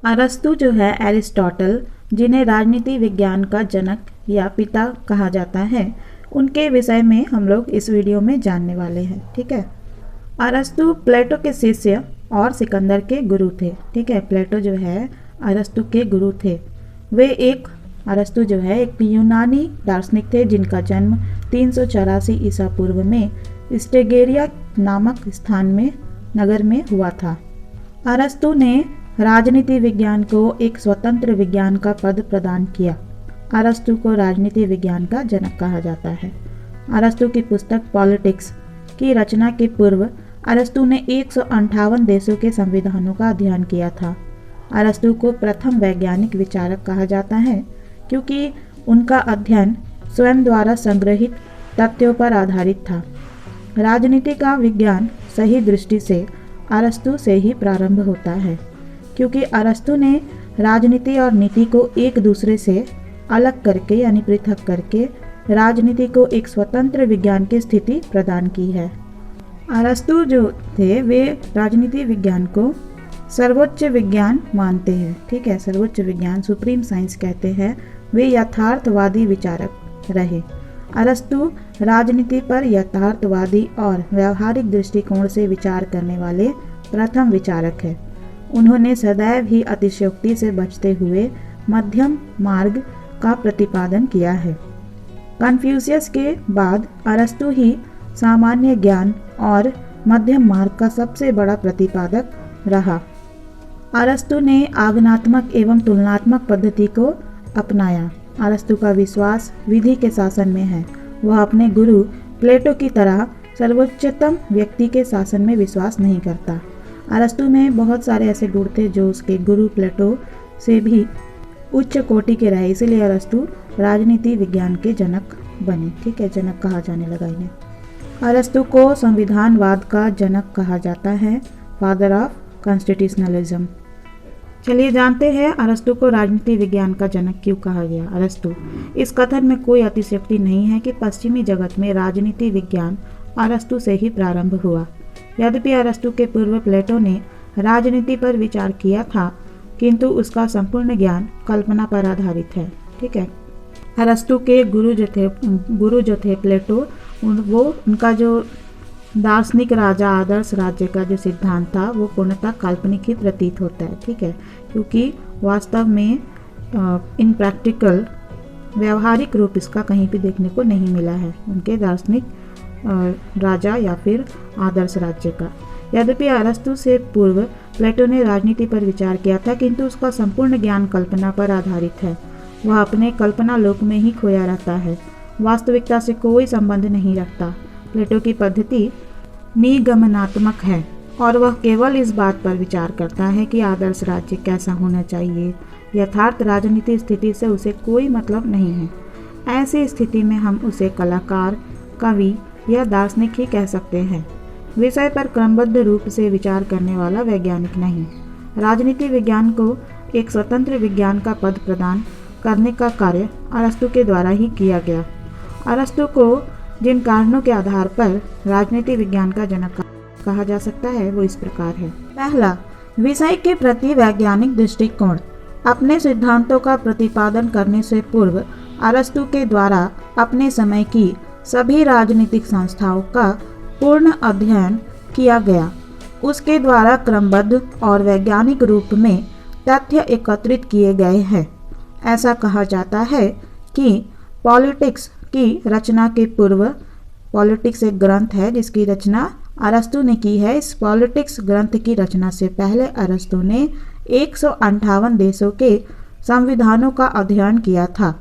अरस्तु जो है एरिस्टोटल, जिन्हें राजनीति विज्ञान का जनक या पिता कहा जाता है, उनके विषय में हम लोग इस वीडियो में जानने वाले हैं। ठीक है। अरस्तु प्लेटो के शिष्य और सिकंदर के गुरु थे। ठीक है। प्लेटो जो है अरस्तु के गुरु थे। अरस्तु जो है एक यूनानी दार्शनिक थे जिनका जन्म 384 ईसा पूर्व में स्टेगेरिया नामक स्थान में नगर में हुआ था। अरस्तु ने राजनीति विज्ञान को एक स्वतंत्र विज्ञान का पद प्रदान किया। अरस्तु को राजनीति विज्ञान का जनक कहा जाता है। अरस्तु की पुस्तक पॉलिटिक्स की रचना के पूर्व अरस्तु ने 158 देशों के संविधानों का अध्ययन किया था। अरस्तु को प्रथम वैज्ञानिक विचारक कहा जाता है क्योंकि उनका अध्ययन स्वयं द्वारा संग्रहित तथ्यों पर आधारित था। राजनीति का विज्ञान सही दृष्टि से अरस्तु से ही प्रारंभ होता है, क्योंकि अरस्तु ने राजनीति और नीति को एक दूसरे से अलग करके यानी पृथक करके राजनीति को एक स्वतंत्र विज्ञान की स्थिति प्रदान की है। अरस्तु जो थे वे राजनीति विज्ञान को सर्वोच्च विज्ञान मानते हैं। ठीक है। सर्वोच्च विज्ञान, सुप्रीम साइंस कहते हैं। वे यथार्थवादी विचारक रहे। अरस्तु राजनीति पर यथार्थवादी और व्यावहारिक दृष्टिकोण से विचार करने वाले प्रथम विचारक हैं। उन्होंने सदैव ही अतिशयोक्ति से बचते हुए मध्यम मार्ग का प्रतिपादन किया है। कन्फ्यूशियस के बाद अरस्तु ही सामान्य ज्ञान और मध्यम मार्ग का सबसे बड़ा प्रतिपादक रहा। अरस्तु ने आगमनात्मक एवं तुलनात्मक पद्धति को अपनाया। अरस्तु का विश्वास विधि के शासन में है। वह अपने गुरु प्लेटो की तरह सर्वोच्चतम व्यक्ति के शासन में विश्वास नहीं करता। अरस्तु में बहुत सारे ऐसे गुण थे जो उसके गुरु प्लेटो से भी उच्च कोटि के रहे, इसलिए अरस्तु राजनीति विज्ञान के जनक बने। ठीक है। जनक कहा जाने लगा इन्हें। अरस्तु को संविधानवाद का जनक कहा जाता है, फादर ऑफ कॉन्स्टिट्यूशनलिज्म। चलिए जानते हैं अरस्तु को राजनीति विज्ञान का जनक क्यों कहा गया। अरस्तु, इस कथन में कोई अतिशयोक्ति नहीं है कि पश्चिमी जगत में राजनीति विज्ञान अरस्तु से ही प्रारंभ हुआ। यद्यपि अरस्तु के पूर्व प्लेटो ने राजनीति पर विचार किया था, किंतु उसका संपूर्ण ज्ञान कल्पना पर आधारित है। ठीक है। अरस्तु के गुरु जो थे प्लेटो, उनका जो दार्शनिक राजा आदर्श राज्य का जो सिद्धांत था वो पूर्णतः काल्पनिक ही प्रतीत होता है। ठीक है। क्योंकि वास्तव में इन प्रैक्टिकल व्यावहारिक रूप इसका कहीं भी देखने को नहीं मिला है, उनके दार्शनिक राजा या फिर आदर्श राज्य का। यद्यपि अरस्तु से पूर्व प्लेटो ने राजनीति पर विचार किया था, किंतु उसका संपूर्ण ज्ञान कल्पना पर आधारित है। वह अपने कल्पना लोक में ही खोया रहता है, वास्तविकता से कोई संबंध नहीं रखता। प्लेटो की पद्धति निगमनात्मक है और वह केवल इस बात पर विचार करता है कि आदर्श राज्य कैसा होना चाहिए। यथार्थ राजनीति स्थिति से उसे कोई मतलब नहीं है। ऐसी स्थिति में हम उसे कलाकार, कवि या दार्शनिक ही कह सकते हैं, विषय पर क्रमबद्ध रूप से विचार करने वाला वैज्ञानिक नहीं। राजनीति विज्ञान को एक स्वतंत्र विज्ञान का पद प्रदान करने का कार्य अरस्तु के द्वारा ही किया गया। अरस्तु को जिन कारणों के आधार पर राजनीति विज्ञान का जनक कहा जा सकता है वो इस प्रकार है। पहला, विषय के प्रति वैज्ञानिक दृष्टिकोण। अपने सिद्धांतों का प्रतिपादन करने से पूर्व अरस्तु के द्वारा अपने समय की सभी राजनीतिक संस्थाओं का पूर्ण अध्ययन किया गया। उसके द्वारा क्रमबद्ध और वैज्ञानिक रूप में तथ्य एकत्रित किए गए हैं। ऐसा कहा जाता है कि पॉलिटिक्स की रचना के पूर्व, पॉलिटिक्स एक ग्रंथ है जिसकी रचना अरस्तु ने की है। इस पॉलिटिक्स ग्रंथ की रचना से पहले अरस्तु ने 158 देशों के संविधानों का अध्ययन किया था।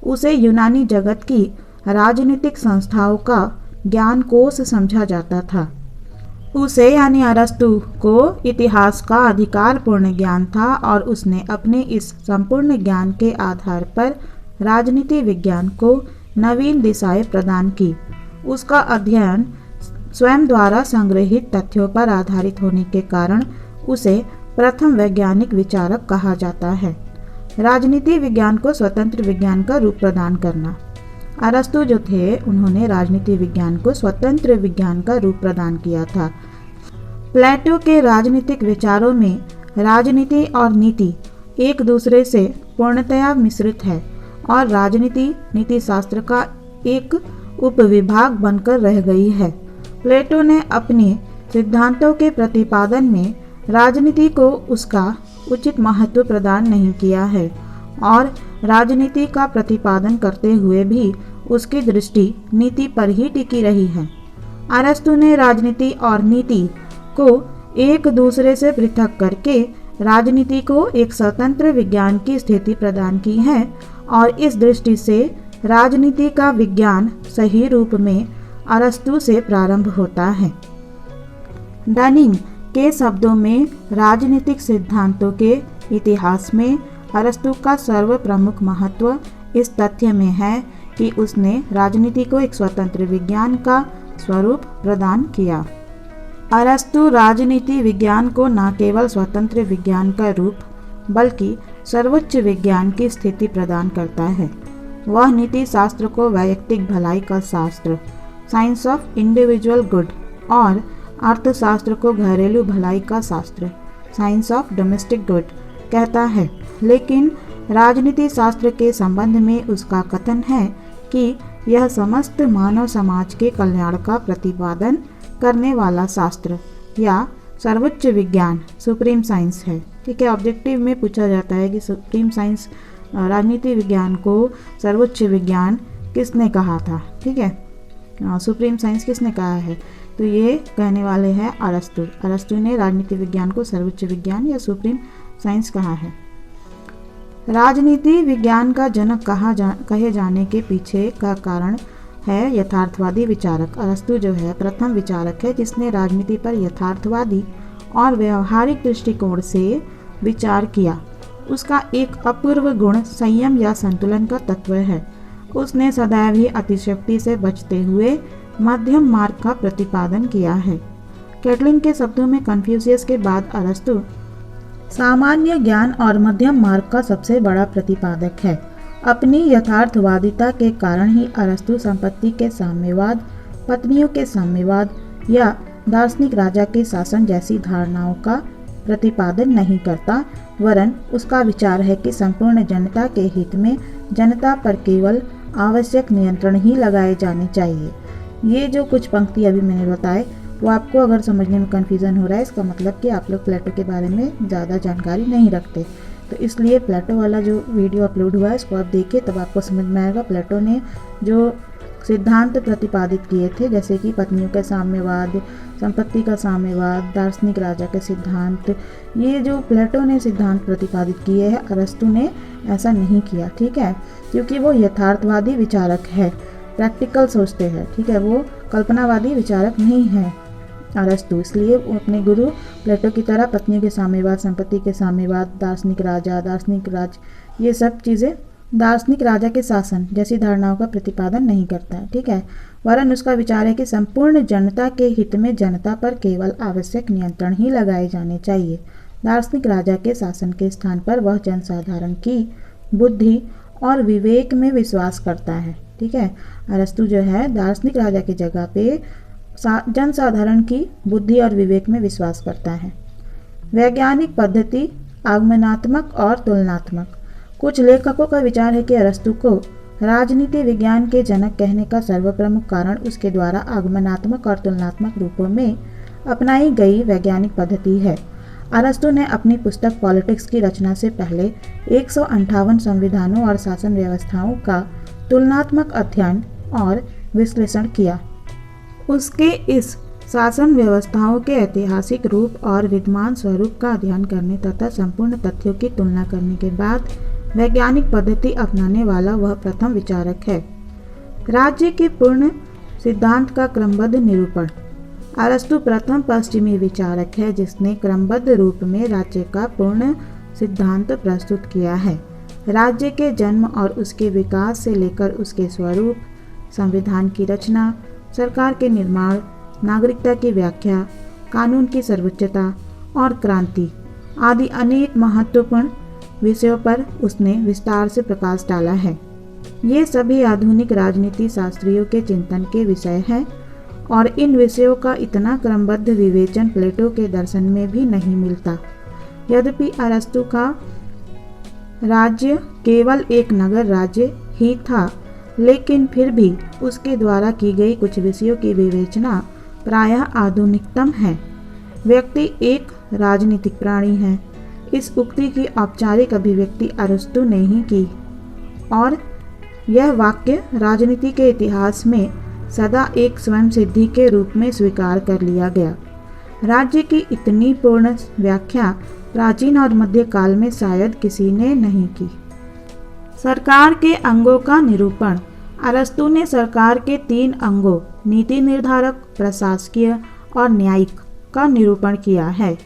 उसे यूनानी जगत की राजनीतिक संस्थाओं का ज्ञान कोश समझा जाता था। उसे यानी अरस्तु को इतिहास का अधिकारपूर्ण ज्ञान था और उसने अपने इस संपूर्ण ज्ञान के आधार पर राजनीति विज्ञान को नवीन दिशाएं प्रदान की। उसका अध्ययन स्वयं द्वारा संग्रहित तथ्यों पर आधारित होने के कारण उसे प्रथम वैज्ञानिक विचारक कहा जाता है। राजनीति विज्ञान को स्वतंत्र विज्ञान का रूप प्रदान करना। अरस्तु जो थे उन्होंने राजनीति विज्ञान को स्वतंत्र विज्ञान का रूप प्रदान किया था। प्लेटो के राजनीतिक विचारों में राजनीति और नीति एक दूसरे से पूर्णतया मिश्रित है और राजनीति नीति शास्त्र का एक उपविभाग बनकर रह गई है। प्लेटो ने अपने सिद्धांतों के प्रतिपादन में राजनीति को उसका उचित महत्व प्रदान नहीं किया है और राजनीति का प्रतिपादन करते हुए भी उसकी दृष्टि नीति पर ही टिकी रही है। अरस्तु ने राजनीति और नीति को एक दूसरे से पृथक करके राजनीति को एक स्वतंत्र विज्ञान की स्थिति प्रदान की है और इस दृष्टि से राजनीति का विज्ञान सही रूप में अरस्तु से प्रारंभ होता है। डनिंग के शब्दों में राजनीतिक सिद्धांतों के इतिहास में अरस्तु का सर्व प्रमुख महत्व इस तथ्य में है कि उसने राजनीति को एक स्वतंत्र विज्ञान का स्वरूप प्रदान किया। अरस्तु राजनीति विज्ञान को न केवल स्वतंत्र विज्ञान का रूप बल्कि सर्वोच्च विज्ञान की स्थिति प्रदान करता है। वह नीति शास्त्र को वैयक्तिक भलाई का शास्त्र, साइंस ऑफ इंडिविजुअल गुड, और अर्थशास्त्र को घरेलू भलाई का शास्त्र, साइंस ऑफ डोमेस्टिक गुड कहता है। लेकिन राजनीति शास्त्र के संबंध में उसका कथन है कि यह समस्त मानव समाज के कल्याण का प्रतिपादन करने वाला शास्त्र या सर्वोच्च विज्ञान, सुप्रीम साइंस है। ठीक है, ऑब्जेक्टिव में पूछा जाता है कि सुप्रीम साइंस, राजनीति विज्ञान को सर्वोच्च विज्ञान किसने कहा था। ठीक है, सुप्रीम साइंस किसने कहा है, तो ये कहने वाले हैं अरस्तु। अरस्तु ने राजनीति विज्ञान को सर्वोच्च विज्ञान या सुप्रीम साइंस कहा है। राजनीति विज्ञान का जनक कहे जाने के पीछे का कारण है यथार्थवादी विचारक। अरस्तु जो है प्रथम विचारक है जिसने राजनीति पर यथार्थवादी और व्यवहारिक दृष्टिकोण से विचार किया। उसका एक अपूर्व गुण संयम या संतुलन का तत्व है। उसने सदैव ही अतिशयोक्ति से बचते हुए मध्यम मार्ग का प्रतिपादन किया है। कैटलिन के शब्दों में कन्फ्यूशियस के बाद अरस्तु सामान्य ज्ञान और मध्यम मार्ग का सबसे बड़ा प्रतिपादक है। अपनी यथार्थवादिता के कारण ही अरस्तु संपत्ति के साम्यवाद, पत्नियों के साम्यवाद या दार्शनिक राजा के शासन जैसी धारणाओं का प्रतिपादन नहीं करता, वरन उसका विचार है कि संपूर्ण जनता के हित में जनता पर केवल आवश्यक नियंत्रण ही लगाए जाने चाहिए। ये जो कुछ पंक्ति अभी मैंने बताए वो आपको अगर समझने में कन्फ्यूज़न हो रहा है, इसका मतलब कि आप लोग प्लेटो के बारे में ज़्यादा जानकारी नहीं रखते। तो इसलिए प्लेटो वाला जो वीडियो अपलोड हुआ है इसको आप देखिए, तब आपको समझ में आएगा। प्लेटो ने जो सिद्धांत प्रतिपादित किए थे, जैसे कि पत्नियों का साम्यवाद, संपत्ति का साम्यवाद, दार्शनिक राजा के सिद्धांत, ये जो प्लेटो ने सिद्धांत प्रतिपादित किए हैं, अरस्तु ने ऐसा नहीं किया। ठीक है, क्योंकि वो यथार्थवादी विचारक है, प्रैक्टिकल सोचते हैं। ठीक है, वो कल्पनावादी विचारक नहीं है अरस्तु। इसलिए वो अपने गुरु प्लेटो की तरह पत्नी के साम्यवाद, संपत्ति के साम्यवाद, दार्शनिक राज, ये सब चीज़ें दार्शनिक राजा के शासन जैसी धारणाओं का प्रतिपादन नहीं करता है। ठीक है, वरन उसका विचार है कि संपूर्ण जनता के हित में जनता पर केवल आवश्यक नियंत्रण ही लगाए जाने चाहिए। दार्शनिक राजा के शासन के स्थान पर वह जनसाधारण की बुद्धि और विवेक में विश्वास करता है। ठीक है, अरस्तु जो है दार्शनिक राजा की जगह पे जनसाधारण की बुद्धि और विवेक में विश्वास करता है। वैज्ञानिक पद्धति आगमनात्मक और तुलनात्मक। कुछ लेखकों का विचार है कि अरस्तु को राजनीति विज्ञान के जनक कहने का सर्वप्रमुख कारण उसके द्वारा आगमनात्मक और तुलनात्मक रूपों में अपनाई गई वैज्ञानिक पद्धति है। अरस्तु ने अपनी पुस्तक पॉलिटिक्स की रचना से पहले 158 संविधानों और शासन व्यवस्थाओं का तुलनात्मक अध्ययन और विश्लेषण किया। उसके इस शासन व्यवस्थाओं के ऐतिहासिक रूप और विद्यमान स्वरूप का अध्ययन करने तथा संपूर्ण तथ्यों की तुलना करने के बाद वैज्ञानिक पद्धति अपनाने वाला वह प्रथम विचारक है। राज्य के पूर्ण सिद्धांत का क्रमबद्ध निरूपण। अरस्तु प्रथम पश्चिमी विचारक है जिसने क्रमबद्ध रूप में राज्य का पूर्ण सिद्धांत प्रस्तुत किया है। राज्य के जन्म और उसके विकास से लेकर उसके स्वरूप, संविधान की रचना, सरकार के निर्माण, नागरिकता की व्याख्या, कानून की सर्वोच्चता और क्रांति आदि अनेक महत्वपूर्ण विषयों पर उसने विस्तार से प्रकाश डाला है। ये सभी आधुनिक राजनीति शास्त्रियों के चिंतन के विषय हैं और इन विषयों का इतना क्रमबद्ध विवेचन प्लेटो के दर्शन में भी नहीं मिलता। यद्यपि अरस्तु का राज्य केवल एक नगर राज्य ही था, लेकिन फिर भी उसके द्वारा की गई कुछ विषयों की विवेचना प्रायः आधुनिकतम है। व्यक्ति एक राजनीतिक प्राणी है। इस उक्ति की औपचारिक अभिव्यक्ति अरस्तु ने ही की और यह वाक्य राजनीति के इतिहास में सदा एक स्वयं सिद्धि के रूप में स्वीकार कर लिया गया। राज्य की इतनी पूर्ण व्याख्या प्राचीन और मध्यकाल में शायद किसी ने नहीं की। सरकार के अंगों का निरूपण। अरस्तु ने सरकार के 3 अंगों नीति निर्धारक, प्रशासकीय और न्यायिक का निरूपण किया है।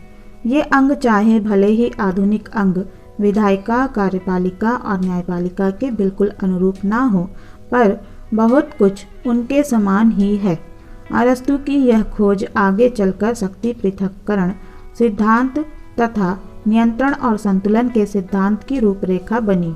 ये अंग चाहे भले ही आधुनिक अंग विधायिका, कार्यपालिका और न्यायपालिका के बिल्कुल अनुरूप ना हो, पर बहुत कुछ उनके समान ही है। अरस्तु की यह खोज आगे चलकर शक्ति पृथक्करण सिद्धांत तथा नियंत्रण और संतुलन के सिद्धांत की रूपरेखा बनी।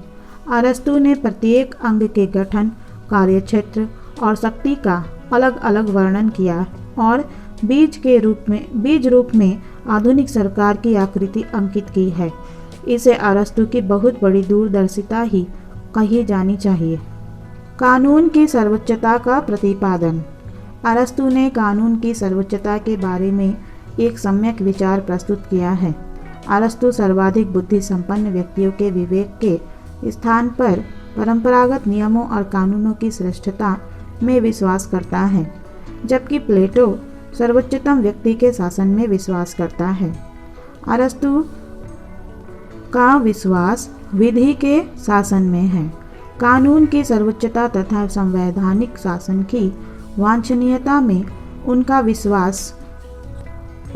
अरस्तु ने प्रत्येक अंग के गठन, कार्यक्षेत्र और शक्ति का अलग अलग वर्णन किया और बीज रूप में आधुनिक सरकार की आकृति अंकित की है। इसे अरस्तु की बहुत बड़ी दूरदर्शिता ही कही जानी चाहिए। कानून की सर्वोच्चता का प्रतिपादन। अरस्तु ने कानून की सर्वोच्चता के बारे में एक सम्यक विचार प्रस्तुत किया है। अरस्तु सर्वाधिक बुद्धि संपन्न व्यक्तियों के विवेक के स्थान पर परंपरागत नियमों और कानूनों की श्रेष्ठता में विश्वास करता है, जबकि प्लेटो सर्वोच्चतम व्यक्ति के शासन में विश्वास करता है। अरस्तु का विश्वास विधि के शासन में है। कानून की सर्वोच्चता तथा संवैधानिक शासन की वांछनीयता में उनका विश्वास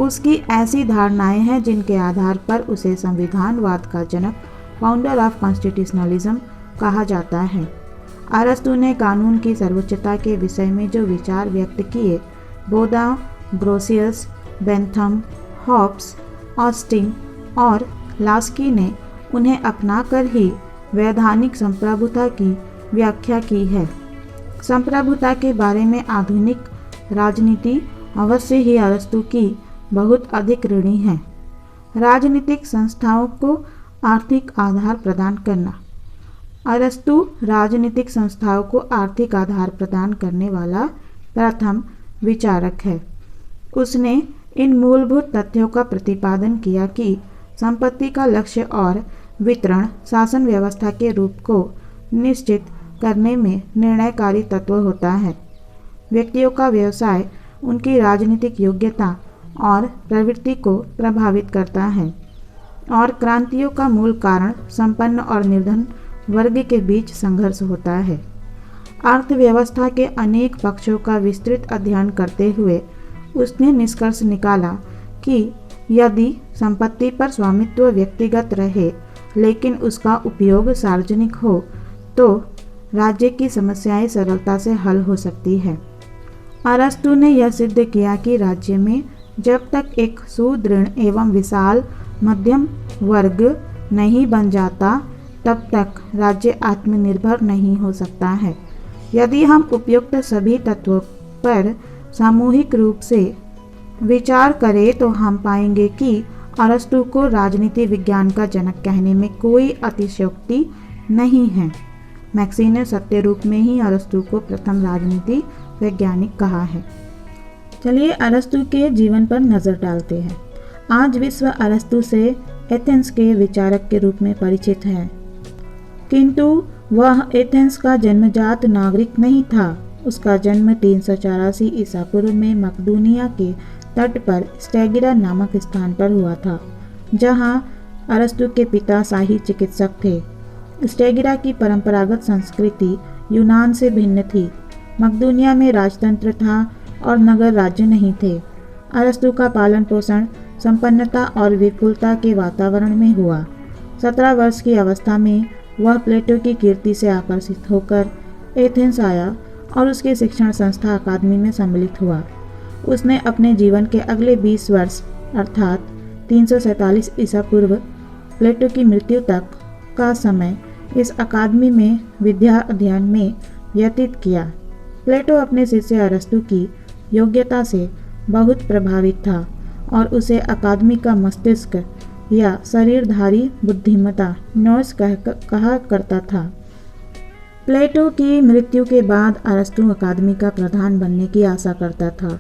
उसकी ऐसी धारणाएं हैं जिनके आधार पर उसे संविधानवाद का जनक, फाउंडर ऑफ कॉन्स्टिट्यूशनलिज्म कहा जाता है। अरस्तु ने कानून की सर्वोच्चता के विषय में जो विचार व्यक्त किए, बोदा, ब्रोसियस, बेंथम, हॉब्स, ऑस्टिन और लास्की ने उन्हें अपनाकर ही वैधानिक संप्रभुता की व्याख्या की है। संप्रभुता के बारे में आधुनिक राजनीति अवश्य ही अरस्तु की बहुत अधिक ऋणी है। राजनीतिक संस्थाओं को आर्थिक आधार प्रदान करना। अरस्तु राजनीतिक संस्थाओं को आर्थिक आधार प्रदान करने वाला प्रथम विचारक है। उसने इन मूलभूत तथ्यों का प्रतिपादन किया कि संपत्ति का लक्ष्य और वितरण शासन व्यवस्था के रूप को निश्चित करने में निर्णयकारी तत्व होता है। व्यक्तियों का व्यवसाय उनकी राजनीतिक योग्यता और प्रवृत्ति को प्रभावित करता है और क्रांतियों का मूल कारण संपन्न और निर्धन वर्ग के बीच संघर्ष होता है। अर्थव्यवस्था के अनेक पक्षों का विस्तृत अध्ययन करते हुए उसने निष्कर्ष निकाला कि यदि संपत्ति पर स्वामित्व व्यक्तिगत रहे लेकिन उसका उपयोग सार्वजनिक हो तो राज्य की समस्याएं सरलता से हल हो सकती है। अरस्तु ने यह सिद्ध किया कि राज्य में जब तक एक सुदृढ़ एवं विशाल मध्यम वर्ग नहीं बन जाता तब तक राज्य आत्मनिर्भर नहीं हो सकता है। यदि हम उपयुक्त सभी तत्वों पर सामूहिक रूप से विचार करें तो हम पाएंगे कि अरस्तु को राजनीति विज्ञान का जनक कहने में कोई अतिशयोक्ति नहीं है। मैक्सी ने सत्य रूप में ही अरस्तु को प्रथम राजनीति वैज्ञानिक कहा है। चलिए अरस्तु के जीवन पर नज़र डालते हैं। आज विश्व अरस्तु से एथेंस के विचारक के रूप में परिचित है, किंतु वह एथेंस का जन्मजात नागरिक नहीं था। उसका जन्म 384 ईसा पूर्व में मकदूनिया के तट पर स्टेगिरा नामक स्थान पर हुआ था, जहां अरस्तु के पिता शाही चिकित्सक थे। स्टेगिरा की परंपरागत संस्कृति यूनान से भिन्न थी। मकदूनिया में राजतंत्र था और नगर राज्य नहीं थे। अरस्तु का पालन पोषण संपन्नता और विपुलता के वातावरण में हुआ। 17 वर्ष की अवस्था में वह प्लेटो की कीर्ति से आकर्षित होकर एथेंस आया और उसकी शिक्षण संस्था अकादमी में सम्मिलित हुआ। उसने अपने जीवन के अगले 20 वर्ष अर्थात 347 ईसा पूर्व प्लेटो की मृत्यु तक का समय इस अकादमी में विद्या अध्ययन में व्यतीत किया। प्लेटो अपने शिष्य अरस्तु की योग्यता से बहुत प्रभावित था और उसे अकादमी का मस्तिष्क या शरीरधारी बुद्धिमत्ता नोस कहा करता था। प्लेटो की मृत्यु के बाद अरस्तु अकादमी का प्रधान बनने की आशा करता था,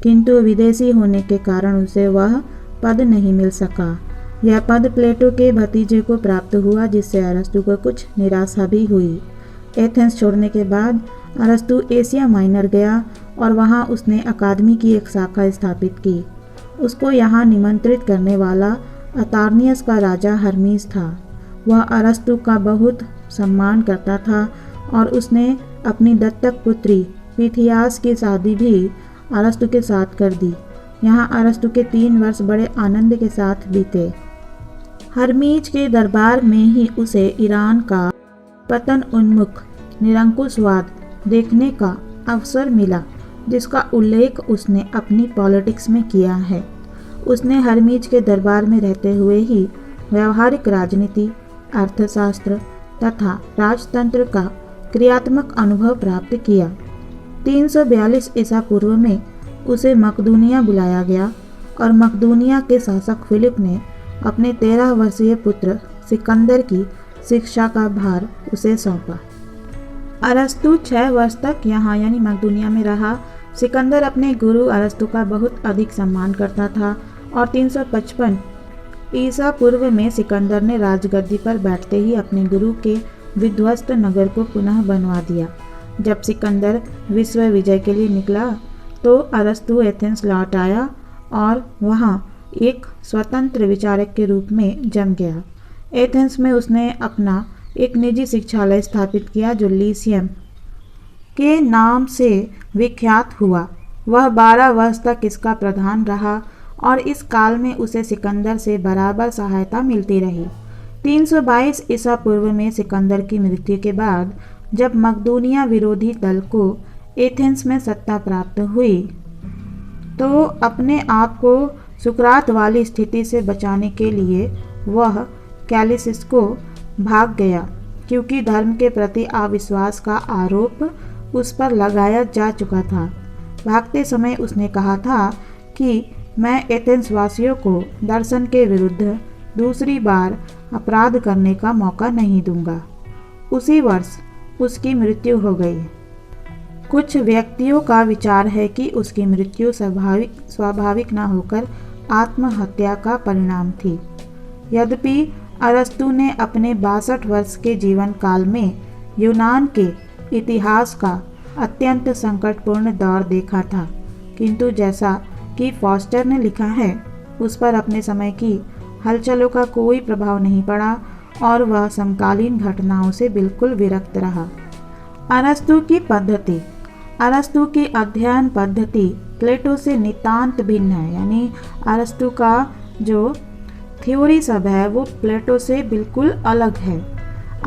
किंतु विदेशी होने के कारण उसे वह पद नहीं मिल सका। यह पद प्लेटो के भतीजे को प्राप्त हुआ, जिससे अरस्तु को कुछ निराशा भी हुई। एथेंस छोड़ने के बाद अरस्तु एशिया माइनर गया और वहां उसने अकादमी की एक शाखा स्थापित की। उसको यहाँ निमंत्रित करने वाला अतार्नियस का राजा हर्मीस था। वह अरस्तु का बहुत सम्मान करता था और उसने अपनी दत्तक पुत्री पिथियास की शादी भी अरस्तु के साथ कर दी। यहाँ अरस्तु के 3 वर्ष बड़े आनंद के साथ बीते। हर्मीज के दरबार में ही उसे ईरान का पतन उन्मुख निरंकुशवाद देखने का अवसर मिला, जिसका उल्लेख उसने अपनी पॉलिटिक्स में किया है। उसने हर्मीज के दरबार में रहते हुए ही व्यवहारिक राजनीति, अर्थशास्त्र तथा राजतंत्र का क्रियात्मक अनुभव प्राप्त किया। 342 ईसा पूर्व में उसे मकदूनिया बुलाया गया और मकदूनिया के शासक फिलिप ने अपने 13 वर्षीय पुत्र सिकंदर की शिक्षा का भार उसे सौंपा। अरस्तु 6 वर्ष तक यहाँ यानी मकदूनिया में रहा। सिकंदर अपने गुरु अरस्तु का बहुत अधिक सम्मान करता था और 355 ईसा पूर्व में सिकंदर ने राजगद्दी पर बैठते ही अपने गुरु के विध्वस्त नगर को पुनः बनवा दिया। जब सिकंदर विश्व विजय के लिए निकला तो अरस्तु एथेंस लौट आया और वहाँ एक स्वतंत्र विचारक के रूप में जम गया। एथेंस में उसने अपना एक निजी शिक्षालय स्थापित किया जो लीसियम के नाम से विख्यात हुआ। वह 12 वर्ष तक इसका प्रधान रहा और इस काल में उसे सिकंदर से बराबर सहायता मिलती रही। 322 ईसा पूर्व में सिकंदर की मृत्यु के बाद जब मकदूनिया विरोधी दल को एथेंस में सत्ता प्राप्त हुई तो अपने आप को सुकरात वाली स्थिति से बचाने के लिए वह कैलिसिस भाग गया, क्योंकि धर्म के प्रति अविश्वास का आरोप उस पर लगाया जा चुका था। भागते समय उसने कहा था कि मैं एथेंस वासियों को दर्शन के विरुद्ध दूसरी बार अपराध करने का मौका नहीं दूंगा। उसी वर्ष उसकी मृत्यु हो गई। कुछ व्यक्तियों का विचार है कि उसकी मृत्यु स्वाभाविक न होकर आत्महत्या का परिणाम थी। यद्यपि अरस्तु ने अपने 62 वर्ष के जीवन काल में यूनान के इतिहास का अत्यंत संकटपूर्ण दौर देखा था, किंतु जैसा कि फॉस्टर ने लिखा है उस पर अपने समय की हलचलों का कोई प्रभाव नहीं पड़ा और वह समकालीन घटनाओं से बिल्कुल विरक्त रहा। अरस्तु की पद्धति। अरस्तु की अध्ययन पद्धति प्लेटो से नितांत भिन्न है, यानी अरस्तु का जो थ्योरी सब है वो प्लेटो से बिल्कुल अलग है।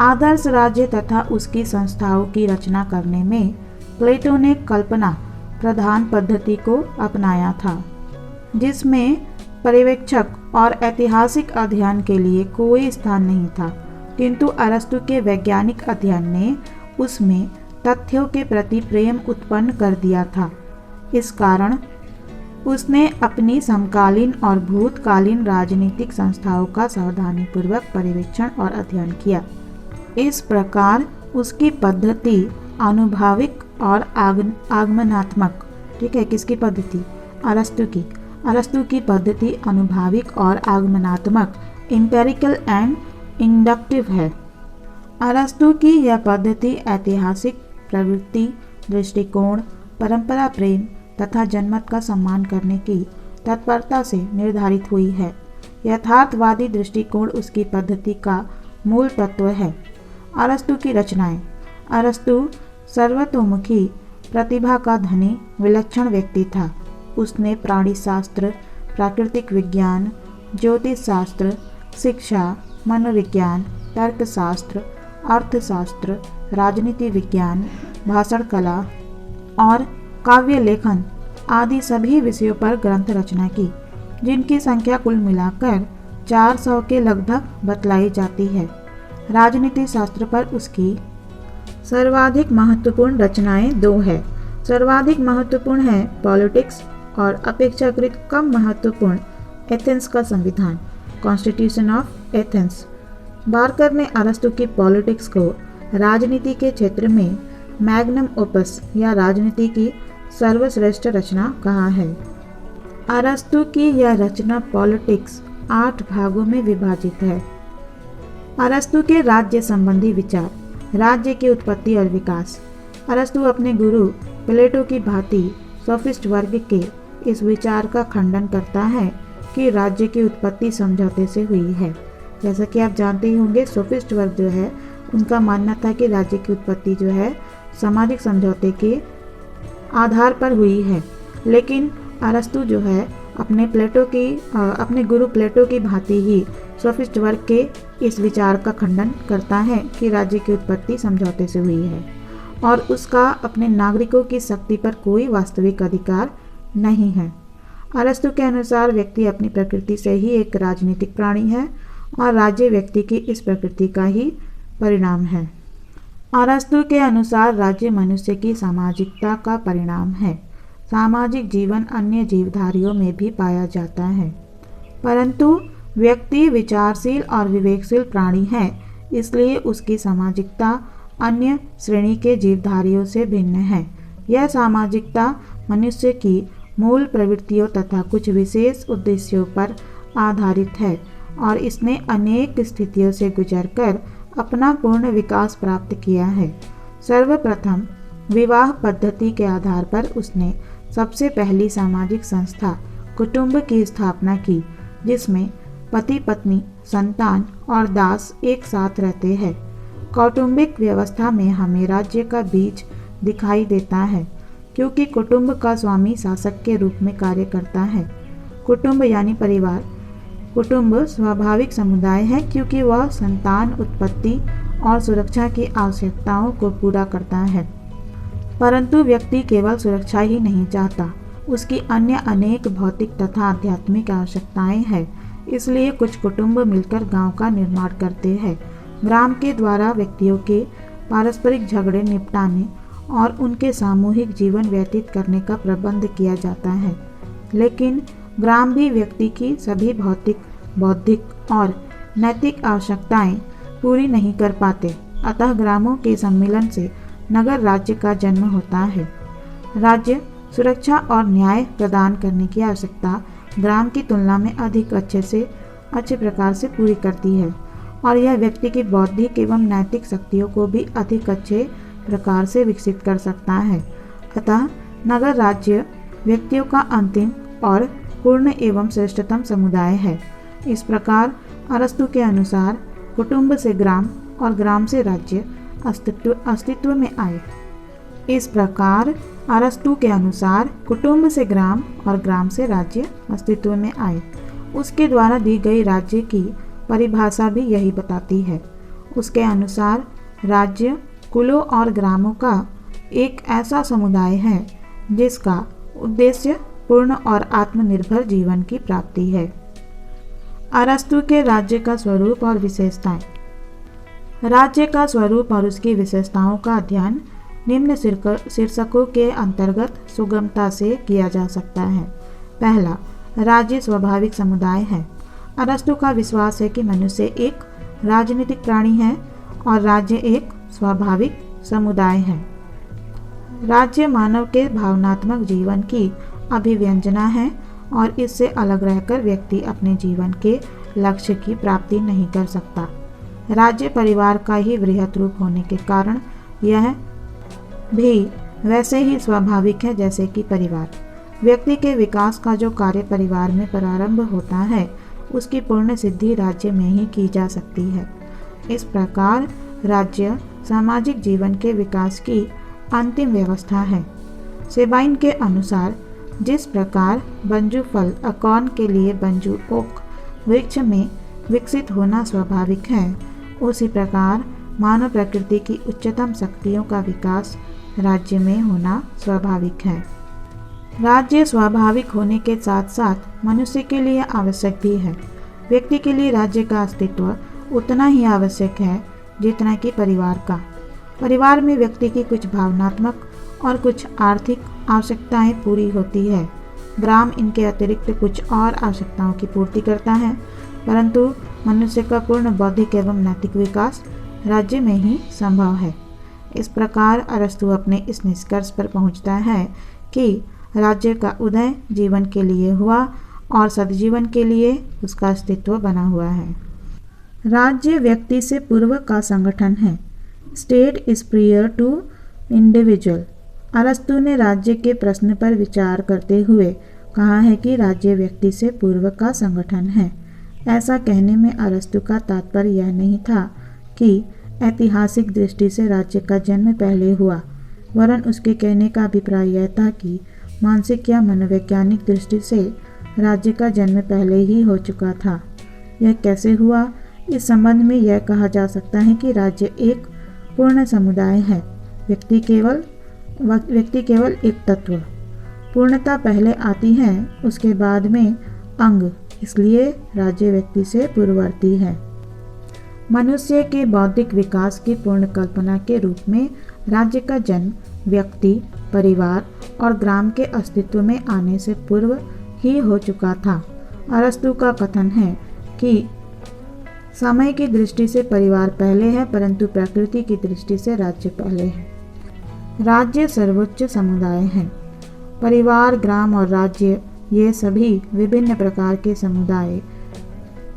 आदर्श राज्य तथा उसकी संस्थाओं की रचना करने में प्लेटो ने कल्पना प्रधान पद्धति को अपनाया था, जिसमें पर्यवेक्षक और ऐतिहासिक अध्ययन के लिए कोई स्थान नहीं था, किंतु अरस्तु के वैज्ञानिक अध्ययन ने उसमें तथ्यों के प्रति प्रेम उत्पन्न कर दिया था। इस कारण उसने अपनी समकालीन और भूतकालीन राजनीतिक संस्थाओं का सावधानीपूर्वक पर्यवेक्षण और अध्ययन किया। इस प्रकार उसकी पद्धति आनुभाविक और आगमनात्मक, ठीक है, किसकी पद्धति? अरस्तु की। अरस्तु की पद्धति अनुभाविक और आगमनात्मक, एम्पेरिकल एंड इंडक्टिव है। अरस्तु की यह पद्धति ऐतिहासिक प्रवृत्ति, दृष्टिकोण, परंपरा प्रेम तथा जनमत का सम्मान करने की तत्परता से निर्धारित हुई है। यथार्थवादी दृष्टिकोण उसकी पद्धति का मूल तत्व है। अरस्तु की रचनाएं। अरस्तु सर्वतोमुखी प्रतिभा का धनी विलक्षण व्यक्ति था। उसने प्राणी शास्त्र, प्राकृतिक विज्ञान, ज्योतिष शास्त्र, शिक्षा, मनोविज्ञान, तर्कशास्त्र, अर्थशास्त्र, राजनीति विज्ञान, भाषण कला और काव्य लेखन आदि सभी विषयों पर ग्रंथ रचना की, जिनकी संख्या कुल मिलाकर 400 के लगभग बतलाई जाती है। राजनीति शास्त्र पर उसकी सर्वाधिक महत्वपूर्ण रचनाएं 2 है। सर्वाधिक महत्वपूर्ण है पॉलिटिक्स और अपेक्षाकृत कम महत्वपूर्ण एथेंस का संविधान। Constitution of Athens. बार्कर ने अरस्तु की पॉलिटिक्स को राजनीति के क्षेत्र में मैग्नम ओपस या राजनीति की सर्वश्रेष्ठ रचना कहा है। अरस्तु की यह रचना पॉलिटिक्स 8 भागों में विभाजित है। अरस्तु के राज्य संबंधी विचार, राज्य की उत्पत्ति और विकास। अरस्तु अपने गुरु प्लेटो की भांति सोफिस्ट वर्ग के इस विचार का खंडन करता है कि राज्य की उत्पत्ति समझौते से हुई है। जैसा कि आप जानते ही होंगे, सोफिस्ट वर्ग जो है उनका मानना था कि राज्य की उत्पत्ति जो है सामाजिक समझौते के आधार पर हुई है। लेकिन अरस्तु जो है अपने गुरु प्लेटो की भांति ही सोफिस्ट वर्ग के इस विचार का खंडन करता है कि राज्य की उत्पत्ति समझौते से हुई है और उसका अपने नागरिकों की शक्ति पर कोई वास्तविक अधिकार नहीं है। अरस्तु के अनुसार व्यक्ति अपनी प्रकृति से ही एक राजनीतिक प्राणी है और राज्य व्यक्ति की इस प्रकृति का ही परिणाम है। अरस्तु के अनुसार राज्य मनुष्य की सामाजिकता का परिणाम है। सामाजिक जीवन अन्य जीवधारियों में भी पाया जाता है, परंतु व्यक्ति विचारशील और विवेकशील प्राणी है, इसलिए उसकी सामाजिकता अन्य श्रेणी के जीवधारियों से भिन्न है। यह सामाजिकता मनुष्य की मूल प्रवृत्तियों तथा कुछ विशेष उद्देश्यों पर आधारित है और इसने अनेक स्थितियों से गुजरकर अपना पूर्ण विकास प्राप्त किया है। सर्वप्रथम विवाह पद्धति के आधार पर उसने सबसे पहली सामाजिक संस्था कुटुंब की स्थापना की, जिसमें पति पत्नी, संतान और दास एक साथ रहते हैं। कौटुंबिक व्यवस्था में हमें राज्य का बीज दिखाई देता है, क्योंकि कुटुंब का स्वामी शासक के रूप में कार्य करता है। कुटुंब यानी परिवार। कुटुंब स्वाभाविक समुदाय है क्योंकि वह संतान उत्पत्ति और सुरक्षा की आवश्यकताओं को पूरा करता है। परंतु व्यक्ति केवल सुरक्षा ही नहीं चाहता, उसकी अन्य अनेक भौतिक तथा आध्यात्मिक आवश्यकताएं हैं। इसलिए कुछ कुटुंब मिलकर गांव का निर्माण करते हैं। ग्राम के द्वारा व्यक्तियों के पारस्परिक झगड़े निपटाने और उनके सामूहिक जीवन व्यतीत करने का प्रबंध किया जाता है। लेकिन ग्राम भी व्यक्ति की सभी भौतिक, बौद्धिक और नैतिक आवश्यकताएं पूरी नहीं कर पाते। अतः ग्रामों के सम्मिलन से नगर राज्य का जन्म होता है। राज्य सुरक्षा और न्याय प्रदान करने की आवश्यकता ग्राम की तुलना में अधिक अच्छे प्रकार से पूरी करती है और यह व्यक्ति की बौद्धिक एवं नैतिक शक्तियों को भी अधिक अच्छे प्रकार से विकसित कर सकता है। अतः नगर राज्य व्यक्तियों का अंतिम और पूर्ण एवं श्रेष्ठतम समुदाय है। इस प्रकार अरस्तु के अनुसार कुटुंब से ग्राम और ग्राम से राज्य अस्तित्व में आए। इस प्रकार अरस्तु के अनुसार कुटुंब से ग्राम और ग्राम से राज्य अस्तित्व में आए। उसके द्वारा दी गई राज्य की परिभाषा भी यही बताती है। उसके अनुसार राज्य कुलों और ग्रामों का एक ऐसा समुदाय है जिसका उद्देश्य पूर्ण और आत्मनिर्भर जीवन की प्राप्ति है। अरस्तु के राज्य का स्वरूप और विशेषताएं। राज्य का स्वरूप और उसकी विशेषताओं का अध्ययन निम्न शीर्षकों के अंतर्गत सुगमता से किया जा सकता है। पहला, राज्य स्वाभाविक समुदाय है। अरस्तु का विश्वास है कि मनुष्य एक राजनीतिक प्राणी है और राज्य एक स्वाभाविक समुदाय है। राज्य मानव के भावनात्मक जीवन की अभिव्यंजना है और इससे अलग रहकर व्यक्ति अपने जीवन के लक्ष्य की प्राप्ति नहीं कर सकता। राज्य परिवार का ही वृहत रूप होने के कारण यह भी वैसे ही स्वाभाविक है जैसे कि परिवार। व्यक्ति के विकास का जो कार्य परिवार में प्रारंभ होता है, उसकी पूर्ण सिद्धि राज्य में ही की जा सकती है। इस प्रकार राज्य सामाजिक जीवन के विकास की अंतिम व्यवस्था है। सेबाइन के अनुसार जिस प्रकार बंजू फल अकॉर्न के लिए बंजू ओक वृक्ष में विकसित होना स्वाभाविक है, उसी प्रकार मानव प्रकृति की उच्चतम शक्तियों का विकास राज्य में होना स्वाभाविक है। राज्य स्वाभाविक होने के साथ साथ मनुष्य के लिए आवश्यक भी है। व्यक्ति के लिए राज्य का अस्तित्व उतना ही आवश्यक है जितना कि परिवार का। परिवार में व्यक्ति की कुछ भावनात्मक और कुछ आर्थिक आवश्यकताएं पूरी होती है। ग्राम इनके अतिरिक्त कुछ और आवश्यकताओं की पूर्ति करता है। परंतु मनुष्य का पूर्ण बौद्धिक एवं नैतिक विकास राज्य में ही संभव है। इस प्रकार अरस्तु अपने इस निष्कर्ष पर पहुंचता है कि राज्य का उदय जीवन के लिए हुआ और सद्जीवन के लिए उसका अस्तित्व बना हुआ है। राज्य व्यक्ति से पूर्व का संगठन है। State is prior to individual. अरस्तु ने राज्य के प्रश्न पर विचार करते हुए कहा है कि राज्य व्यक्ति से पूर्व का संगठन है। ऐसा कहने में अरस्तु का तात्पर्य यह नहीं था कि ऐतिहासिक दृष्टि से राज्य का जन्म पहले हुआ, वरन उसके कहने का अभिप्राय यह था कि मानसिक या मनोवैज्ञानिक दृष्टि से राज्य का जन्म पहले ही हो चुका था। यह कैसे हुआ? इस संबंध में यह कहा जा सकता है कि राज्य एक पूर्ण समुदाय है। व्यक्ति केवल एक तत्व। पूर्णता पहले आती है, उसके बाद में अंग, इसलिए राज्य व्यक्ति से पूर्ववर्ती है। मनुष्य के बौद्धिक विकास की पूर्ण कल्पना के रूप में राज्य का जन्म व्यक्ति, परिवार और ग्राम के अस्तित्व में आने से पूर्व ही हो चुका था। अरस्तु का कथन है कि समय की दृष्टि से परिवार पहले है, परंतु प्रकृति की दृष्टि से राज्य पहले है। राज्य सर्वोच्च समुदाय है। परिवार, ग्राम और राज्य ये सभी विभिन्न प्रकार के समुदाय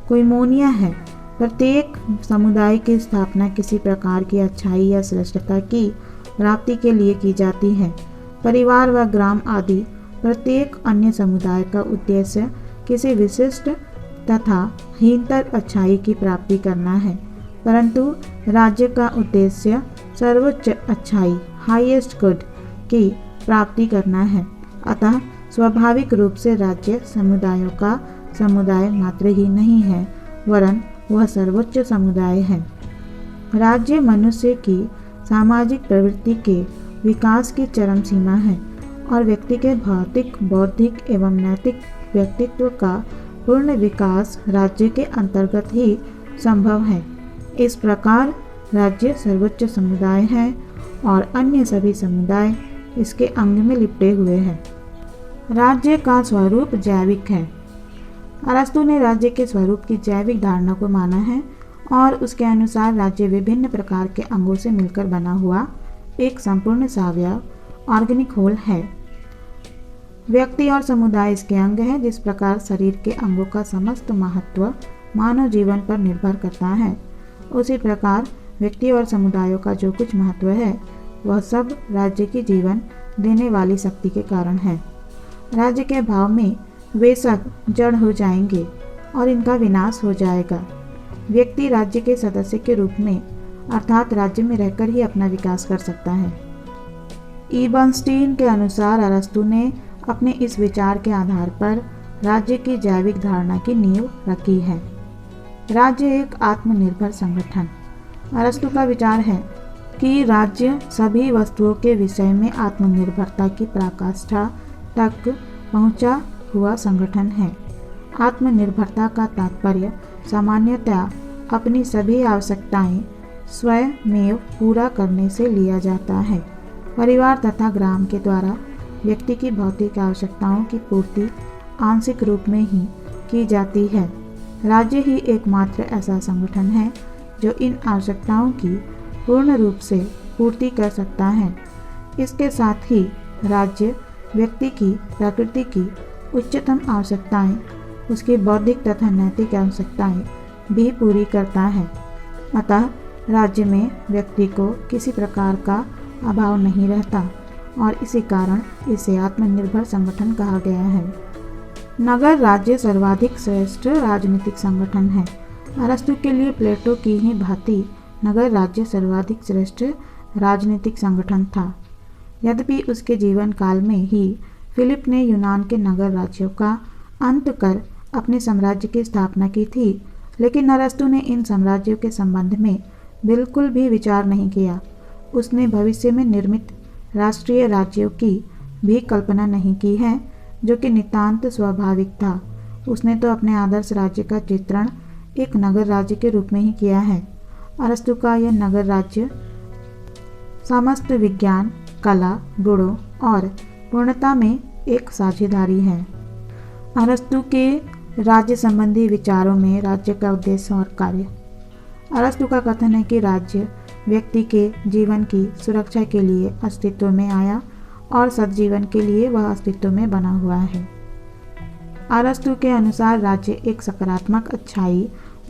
कोइमोनिया है। प्रत्येक समुदाय की स्थापना किसी प्रकार की अच्छाई या श्रेष्ठता की प्राप्ति के लिए की जाती है। परिवार व ग्राम आदि प्रत्येक अन्य समुदाय का उद्देश्य किसी विशिष्ट तथा हीनतर अच्छाई की प्राप्ति करना है, परंतु राज्य का उद्देश्य सर्वोच्च अच्छाई, हाईएस्ट गुड की प्राप्ति करना है। अतः स्वाभाविक रूप से राज्य समुदायों का समुदाय मात्र ही नहीं है, वरन वह सर्वोच्च समुदाय है। राज्य मनुष्य की सामाजिक प्रवृत्ति के विकास की चरम सीमा है और व्यक्ति के भौतिक, बौद्धिक एवं नैतिक व्यक्तित्व का पूर्ण विकास राज्य के अंतर्गत ही संभव है। इस प्रकार राज्य सर्वोच्च समुदाय है और अन्य सभी समुदाय इसके अंग में लिपटे हुए हैं। राज्य का स्वरूप जैविक है। अरस्तु ने राज्य के स्वरूप की जैविक धारणा को माना है और उसके अनुसार राज्य विभिन्न प्रकार के अंगों से मिलकर बना हुआ एक संपूर्ण सावयव ऑर्गेनिक होल है। व्यक्ति और समुदाय इसके अंग है। जिस प्रकार शरीर के अंगों का समस्त महत्व मानव जीवन पर निर्भर करता है, उसी प्रकार व्यक्ति और समुदायों का जो कुछ महत्व है वह सब राज्य की जीवन देने वाली शक्ति के कारण है। राज्य के अभाव में वे सब जड़ हो जाएंगे और इनका विनाश हो जाएगा। व्यक्ति राज्य के सदस्य के रूप में अर्थात राज्य में रहकर ही अपना विकास कर सकता है। ईबनस्टीन के अनुसार अरस्तु ने अपने इस विचार के आधार पर राज्य की जैविक धारणा की नींव रखी है। राज्य एक आत्मनिर्भर संगठन। अरस्तु का विचार है कि राज्य सभी वस्तुओं के विषय में आत्मनिर्भरता की पराकाष्ठा तक पहुंचा हुआ संगठन है। आत्मनिर्भरता का तात्पर्य सामान्यतया अपनी सभी आवश्यकताएं स्वयमेव पूरा करने से लिया जाता है। परिवार तथा ग्राम के द्वारा व्यक्ति की भौतिक आवश्यकताओं की पूर्ति आंशिक रूप में ही की जाती है। राज्य ही एकमात्र ऐसा संगठन है जो इन आवश्यकताओं की पूर्ण रूप से पूर्ति कर सकता है। इसके साथ ही राज्य व्यक्ति की प्रकृति की उच्चतम आवश्यकताएं, उसकी बौद्धिक तथा नैतिक आवश्यकताएं भी पूरी करता है। अतः राज्य में व्यक्ति को किसी प्रकार का अभाव नहीं रहता और इसी कारण इसे आत्मनिर्भर संगठन कहा गया है। नगर राज्य सर्वाधिक श्रेष्ठ राजनीतिक संगठन है। अरस्तु के लिए प्लेटो की ही भांति नगर राज्य सर्वाधिक श्रेष्ठ राजनीतिक संगठन था। यद्यपि उसके जीवन काल में ही फिलिप ने यूनान के नगर राज्यों का अंत कर अपने साम्राज्य की स्थापना की थी, लेकिन अरस्तु ने इन साम्राज्यों के संबंध में बिल्कुल भी विचार नहीं किया। उसने भविष्य में निर्मित राष्ट्रीय राज्यों की भी कल्पना नहीं की है, जो कि नितांत स्वाभाविक था। उसने तो अपने आदर्श राज्य का चित्रण एक नगर राज्य के रूप में ही किया है। अरस्तु का यह नगर राज्य समस्त विज्ञान, कला, गुणों और पूर्णता में एक साझेदारी है। अरस्तु के राज्य संबंधी विचारों में राज्य का उद्देश्य और कार्य। अरस्तु का कथन है कि राज्य व्यक्ति के जीवन की सुरक्षा के लिए अस्तित्व में आया और सद्जीवन के लिए वह अस्तित्व में बना हुआ है। अरस्तु के अनुसार राज्य एक सकारात्मक अच्छाई,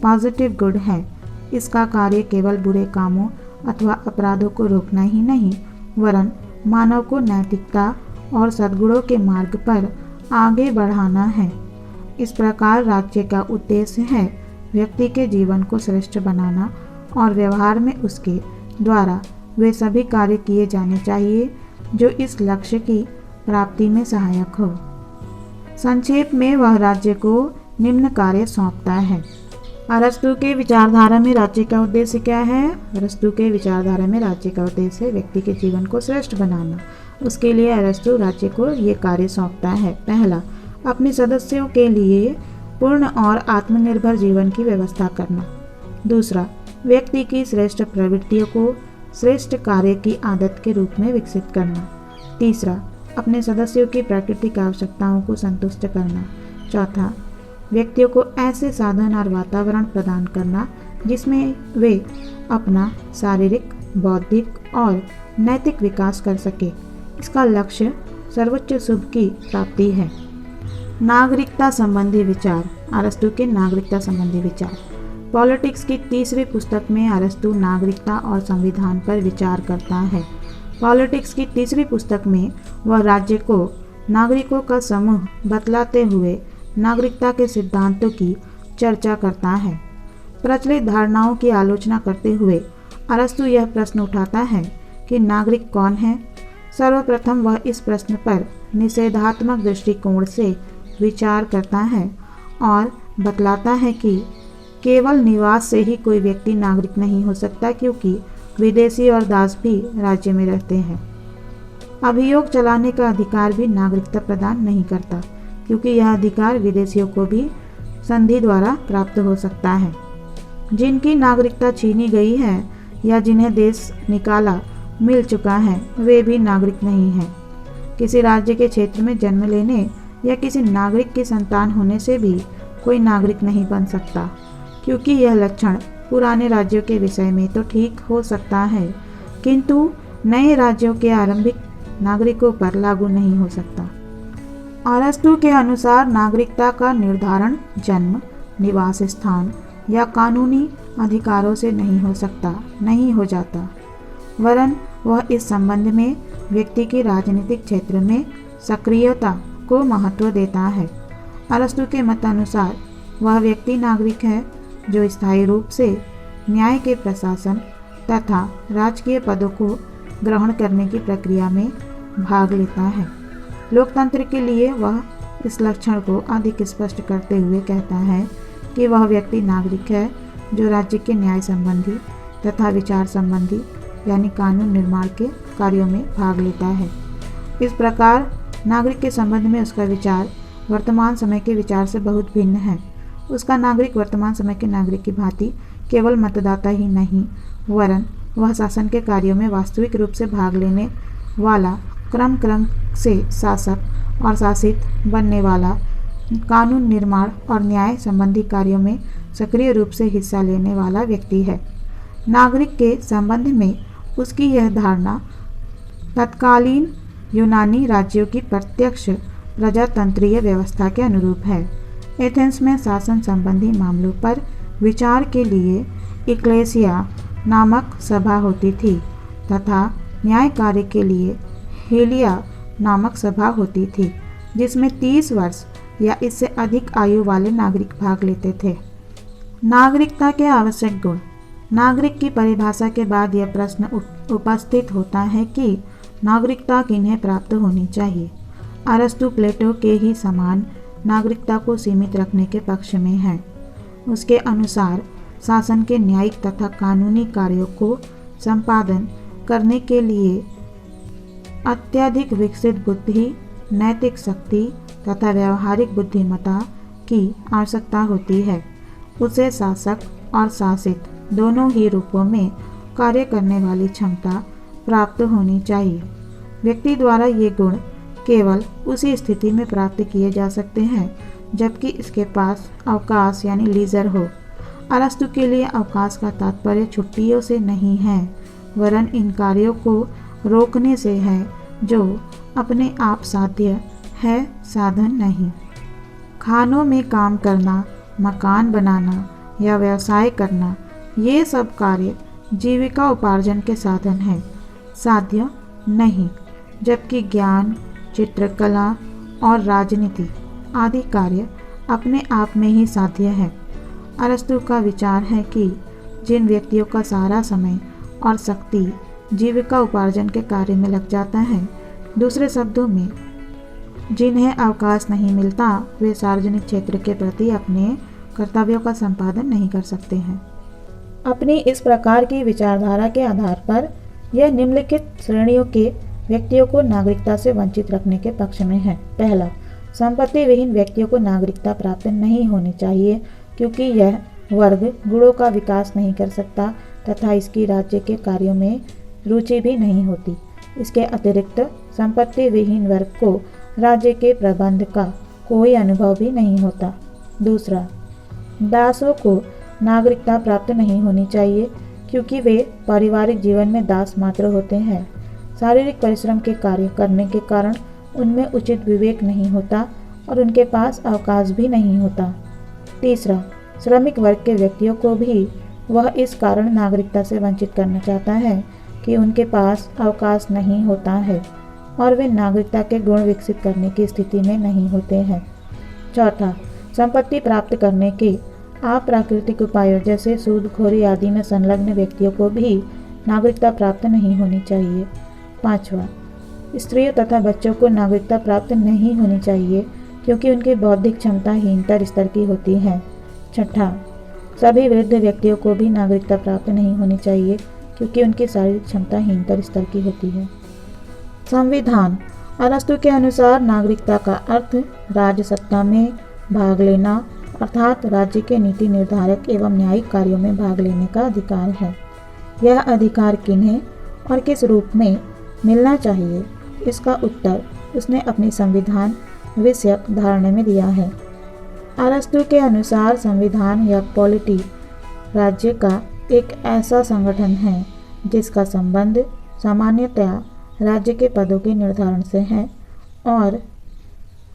पॉजिटिव गुड है। इसका कार्य केवल बुरे कामों अथवा अपराधों को रोकना ही नहीं, वरन मानव को नैतिकता और सद्गुणों के मार्ग पर आगे बढ़ाना है। इस प्रकार राज्य का उद्देश्य है व्यक्ति के जीवन को श्रेष्ठ बनाना और व्यवहार में उसके द्वारा वे सभी कार्य किए जाने चाहिए जो इस लक्ष्य की प्राप्ति में सहायक हो। संक्षेप में वह राज्य को निम्न कार्य सौंपता है। अरस्तु के विचारधारा में राज्य का उद्देश्य क्या है? अरस्तु के विचारधारा में राज्य का उद्देश्य है व्यक्ति के जीवन को श्रेष्ठ बनाना। उसके लिए अरस्तु राज्य को ये कार्य सौंपता है। पहला, अपने सदस्यों के लिए पूर्ण और आत्मनिर्भर जीवन की व्यवस्था करना। दूसरा, व्यक्ति की श्रेष्ठ प्रवृत्तियों को श्रेष्ठ कार्य की आदत के रूप में विकसित करना। तीसरा, अपने सदस्यों की प्राकृतिक आवश्यकताओं को संतुष्ट करना। चौथा, व्यक्तियों को ऐसे साधन और वातावरण प्रदान करना जिसमें वे अपना शारीरिक, बौद्धिक और नैतिक विकास कर सके। इसका लक्ष्य सर्वोच्च शुभ की प्राप्ति है। नागरिकता संबंधी विचार। अरस्तु के नागरिकता संबंधी विचार। पॉलिटिक्स की तीसरी पुस्तक में अरस्तु नागरिकता और संविधान पर विचार करता है। पॉलिटिक्स की तीसरी पुस्तक में वह राज्य को नागरिकों का समूह बतलाते हुए नागरिकता के सिद्धांतों की चर्चा करता है। प्रचलित धारणाओं की आलोचना करते हुए अरस्तु यह प्रश्न उठाता है कि नागरिक कौन है। सर्वप्रथम वह इस प्रश्न पर निषेधात्मक दृष्टिकोण से विचार करता है और बतलाता है कि केवल निवास से ही कोई व्यक्ति नागरिक नहीं हो सकता, क्योंकि विदेशी और दास भी राज्य में रहते हैं। अभियोग चलाने का अधिकार भी नागरिकता प्रदान नहीं करता, क्योंकि यह अधिकार विदेशियों को भी संधि द्वारा प्राप्त हो सकता है। जिनकी नागरिकता छीनी गई है या जिन्हें देश निकाला मिल चुका है, वे भी नागरिक नहीं हैं। किसी राज्य के क्षेत्र में जन्म लेने या किसी नागरिक की संतान होने से भी कोई नागरिक नहीं बन सकता, क्योंकि यह लक्षण पुराने राज्यों के विषय में तो ठीक हो सकता है, किंतु नए राज्यों के आरंभिक नागरिकों पर लागू नहीं हो सकता। अरस्तु के अनुसार नागरिकता का निर्धारण जन्म, निवास स्थान या कानूनी अधिकारों से नहीं हो जाता, वरन वह इस संबंध में व्यक्ति की राजनीतिक क्षेत्र में सक्रियता को महत्व देता है। अरस्तु के मत अनुसार वह व्यक्ति नागरिक है जो स्थायी रूप से न्याय के प्रशासन तथा राजकीय पदों को ग्रहण करने की प्रक्रिया में भाग लेता है। लोकतंत्र के लिए वह इस लक्षण को अधिक स्पष्ट करते हुए कहता है कि वह व्यक्ति नागरिक है जो राज्य के न्याय संबंधी तथा विचार संबंधी यानी कानून निर्माण के कार्यों में भाग लेता है। इस प्रकार नागरिक के संबंध में उसका विचार वर्तमान समय के विचार से बहुत भिन्न है। उसका नागरिक वर्तमान समय के नागरिक की भांति केवल मतदाता ही नहीं, वरन वह शासन के कार्यों में वास्तविक रूप से भाग लेने वाला, क्रम से शासक और शासित बनने वाला, कानून निर्माण और न्याय संबंधी कार्यों में सक्रिय रूप से हिस्सा लेने वाला व्यक्ति है। नागरिक के संबंध में उसकी यह धारणा तत्कालीन यूनानी राज्यों की प्रत्यक्ष प्रजातंत्रीय व्यवस्था के अनुरूप है। एथेंस में शासन संबंधी मामलों पर विचार के लिए इक्लेसिया नामक सभा होती थी तथा न्याय कार्य के लिए हेलिया नामक सभा होती थी, जिसमें 30 वर्ष या इससे अधिक आयु वाले नागरिक भाग लेते थे। नागरिकता के आवश्यक गुण। नागरिक की परिभाषा के बाद यह प्रश्न उपस्थित होता है कि नागरिकता किन्हें प्राप्त होनी चाहिए। अरस्तु प्लेटो के ही समान नागरिकता को सीमित रखने के पक्ष में है। उसके अनुसार शासन के न्यायिक तथा कानूनी कार्यों को संपादन करने के लिए अत्यधिक विकसित बुद्धि, नैतिक शक्ति तथा व्यावहारिक बुद्धिमत्ता की आवश्यकता होती है। उसे शासक और शासित दोनों ही रूपों में कार्य करने वाली क्षमता प्राप्त होनी चाहिए। व्यक्ति द्वारा ये गुण केवल उसी स्थिति में प्राप्त किए जा सकते हैं जबकि इसके पास अवकाश यानी लीजर हो। अरस्तु के लिए अवकाश का तात्पर्य छुट्टियों से नहीं है, वरन इन कार्यों को रोकने से है जो अपने आप साध्य है, साधन नहीं। खानों में काम करना, मकान बनाना या व्यवसाय करना, ये सब कार्य जीविका उपार्जन के साधन हैं, साध्य नहीं। जबकि ज्ञान, चित्रकला और राजनीति आदि कार्य अपने आप में ही साध्य है। अरस्तु का विचार है कि जिन व्यक्तियों का सारा समय और शक्ति जीविका उपार्जन के कार्य में लग जाता है, दूसरे शब्दों में जिन्हें अवकाश नहीं मिलता, वे सार्वजनिक क्षेत्र के प्रति अपने कर्तव्यों का संपादन नहीं कर सकते हैं। अपनी इस प्रकार की विचारधारा के आधार पर यह निम्नलिखित श्रेणियों के व्यक्तियों को नागरिकता से वंचित रखने के पक्ष में है। पहला, संपत्ति विहीन व्यक्तियों को नागरिकता प्राप्त नहीं होनी चाहिए, क्योंकि यह वर्ग गुणों का विकास नहीं कर सकता तथा इसकी राज्य के कार्यों में रुचि भी नहीं होती। इसके अतिरिक्त संपत्ति विहीन वर्ग को राज्य के प्रबंध का कोई अनुभव भी नहीं होता। दूसरा, दासों को नागरिकता प्राप्त नहीं होनी चाहिए, क्योंकि वे पारिवारिक जीवन में दास मात्र होते हैं। शारीरिक परिश्रम के कार्य करने के कारण उनमें उचित विवेक नहीं होता और उनके पास अवकाश भी नहीं होता। तीसरा, श्रमिक वर्ग के व्यक्तियों को भी वह इस कारण नागरिकता से वंचित करना चाहता है कि उनके पास अवकाश नहीं होता है और वे नागरिकता के गुण विकसित करने की स्थिति में नहीं होते हैं। चौथा, संपत्ति प्राप्त करने के अप्राकृतिक उपायों जैसे सूदखोरी आदि में संलग्न व्यक्तियों को भी नागरिकता प्राप्त नहीं होनी चाहिए। पांचवा, स्त्रियों तथा बच्चों को नागरिकता प्राप्त नहीं होनी चाहिए, क्योंकि उनकी बौद्धिक क्षमता हीनतर स्तर की होती है। छठा, सभी वृद्ध व्यक्तियों को भी नागरिकता प्राप्त नहीं होनी चाहिए, क्योंकि उनकी शारीरिक क्षमता हीनतर स्तर की होती है। संविधान। अरस्तु के अनुसार नागरिकता का अर्थ राजसत्ता में भाग लेना, अर्थात राज्य के नीति निर्धारक एवं न्यायिक कार्यों में भाग लेने का अधिकार है। यह अधिकार किन्हें और किस रूप में मिलना चाहिए, इसका उत्तर उसने अपनी संविधान विषयक धारणा में दिया है। अरस्तु के अनुसार संविधान या पॉलिटी राज्य का एक ऐसा संगठन है जिसका संबंध सामान्यतया राज्य के पदों के निर्धारण से है और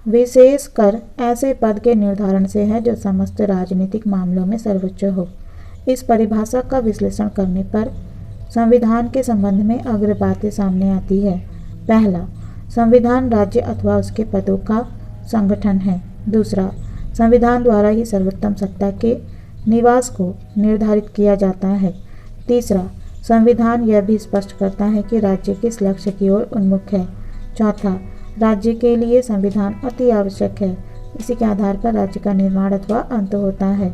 विशेषकर ऐसे पद के निर्धारण से है जो समस्त राजनीतिक मामलों में सर्वोच्च हो। इस परिभाषा का विश्लेषण करने पर संविधान के संबंध में अग्र बातें सामने आती है। पहला, संविधान राज्य अथवा उसके पदों का संगठन है। दूसरा, संविधान द्वारा ही सर्वोत्तम सत्ता के निवास को निर्धारित किया जाता है। तीसरा, संविधान यह भी स्पष्ट करता है कि राज्य किस लक्ष्य की ओर उन्मुख है। चौथा, राज्य के लिए संविधान अति आवश्यक है, इसी के आधार पर राज्य का निर्माण अथवा अंत होता है।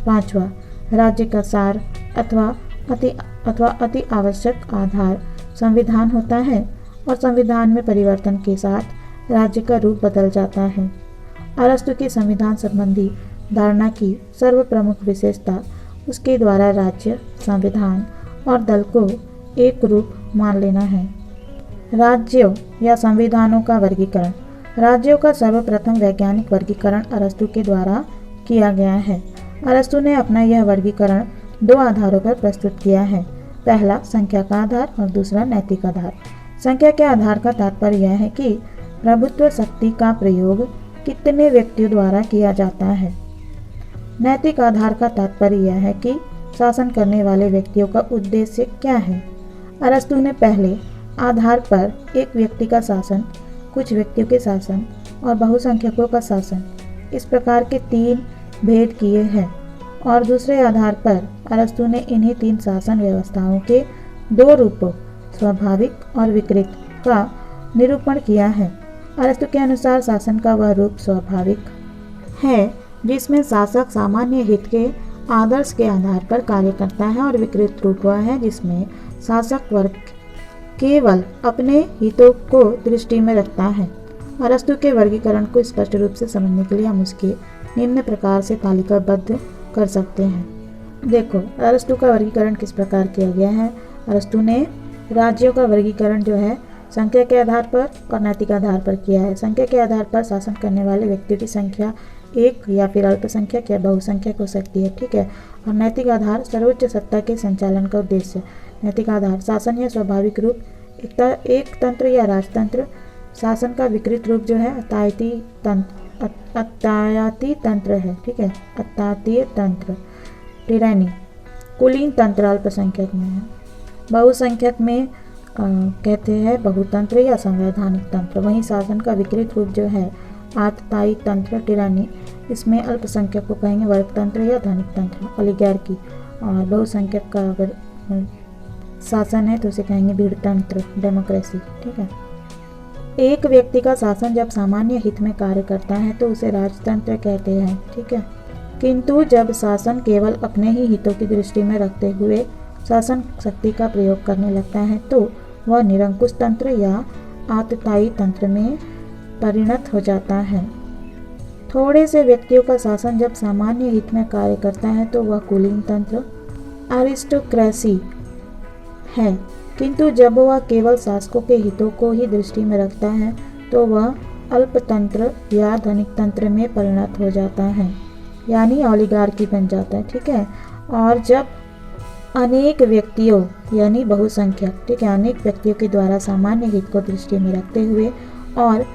पांचवा, राज्य का सार अथवा अति आवश्यक आधार संविधान होता है और संविधान में परिवर्तन के साथ राज्य का रूप बदल जाता है। अरस्तु की संविधान संबंधी धारणा की सर्वप्रमुख विशेषता उसके द्वारा राज्य, संविधान और दल को एक रूप मान लेना है। राज्यों या संविधानों का वर्गीकरण। राज्यों का सर्वप्रथम वैज्ञानिक वर्गीकरण अरस्तु के द्वारा किया गया है। अरस्तु ने अपना यह वर्गीकरण दो आधारों पर प्रस्तुत किया है। पहला संख्या का आधार और दूसरा नैतिक आधार। संख्या के आधार का तात्पर्य यह है कि प्रभुत्व शक्ति का प्रयोग कितने व्यक्तियों द्वारा किया जाता है। नैतिक आधार का तात्पर्य यह है कि शासन करने वाले व्यक्तियों का उद्देश्य क्या है। अरस्तु ने पहले आधार पर एक व्यक्ति का शासन, कुछ व्यक्तियों के शासन और बहुसंख्यकों का शासन, इस प्रकार के तीन भेद किए हैं और दूसरे आधार पर अरस्तु ने इन्हीं तीन शासन व्यवस्थाओं के दो रूपों, स्वाभाविक और विकृत, का निरूपण किया है। अरस्तु के अनुसार शासन का वह रूप स्वाभाविक है जिसमें शासक सामान्य हित के आदर्श के आधार पर कार्य करता है और विकृत रूप वह है जिसमें शासक वर्ग केवल अपने हितों को दृष्टि में रखता है। अरस्तु के वर्गीकरण को स्पष्ट रूप से समझने के लिए हम उसके निम्न प्रकार से तालिकाबद्ध कर सकते हैं। देखो, अरस्तु का वर्गीकरण किस प्रकार किया गया है। अरस्तु ने राज्यों का वर्गीकरण जो है संख्या के आधार पर और नैतिक आधार पर किया है। संख्या के आधार पर शासन करने वाले व्यक्तियों की संख्या एक या फिर अल्पसंख्यक या बहुसंख्यक हो सकती है, ठीक है। और नैतिक आधार सर्वोच्च सत्ता के संचालन का उद्देश्य। नैतिक आधार शासन या स्वाभाविक रूप, एक तंत्र या राजतंत्र। शासन का विकृत रूप जो है अतायती तंत्र है, ठीक है, अतातीय तंत्र। टिरैनी, कुलीन तंत्र अल्पसंख्यक में है। बहुसंख्यक में कहते हैं बहुतंत्र या संवैधानिक तंत्र। वहीं शासन का विकृत रूप जो है आततायी तंत्र, टिरानी, इसमें अल्पसंख्यक को कहेंगे वर्गतंत्र या धनिक तंत्र, ओलिगार्की। और बहुसंख्यक का अगर शासन है तो उसे कहेंगे भीड़ तंत्र, डेमोक्रेसी, ठीक है। एक व्यक्ति का शासन जब सामान्य हित में कार्य करता है तो उसे राजतंत्र कहते हैं, ठीक है। किंतु जब शासन केवल अपने ही हितों की दृष्टि में रखते हुए शासन शक्ति का प्रयोग करने लगता है तो वह निरंकुश तंत्र या आततायी तंत्र में परिणत हो जाता है। थोड़े से व्यक्तियों का शासन जब सामान्य हित में कार्य करता है तो वह कुलीन तंत्र, अरिस्टोक्रेसी है। किंतु जब वह केवल शासकों के हितों को ही दृष्टि में रखता है तो वह अल्पतंत्र या धनिक तंत्र में परिणत हो जाता है, यानी ओलिगार्की बन जाता है, ठीक है। और जब अनेक व्यक्तियों यानी बहुसंख्यक, ठीक है, अनेक व्यक्तियों के द्वारा सामान्य हित को दृष्टि में रखते हुए और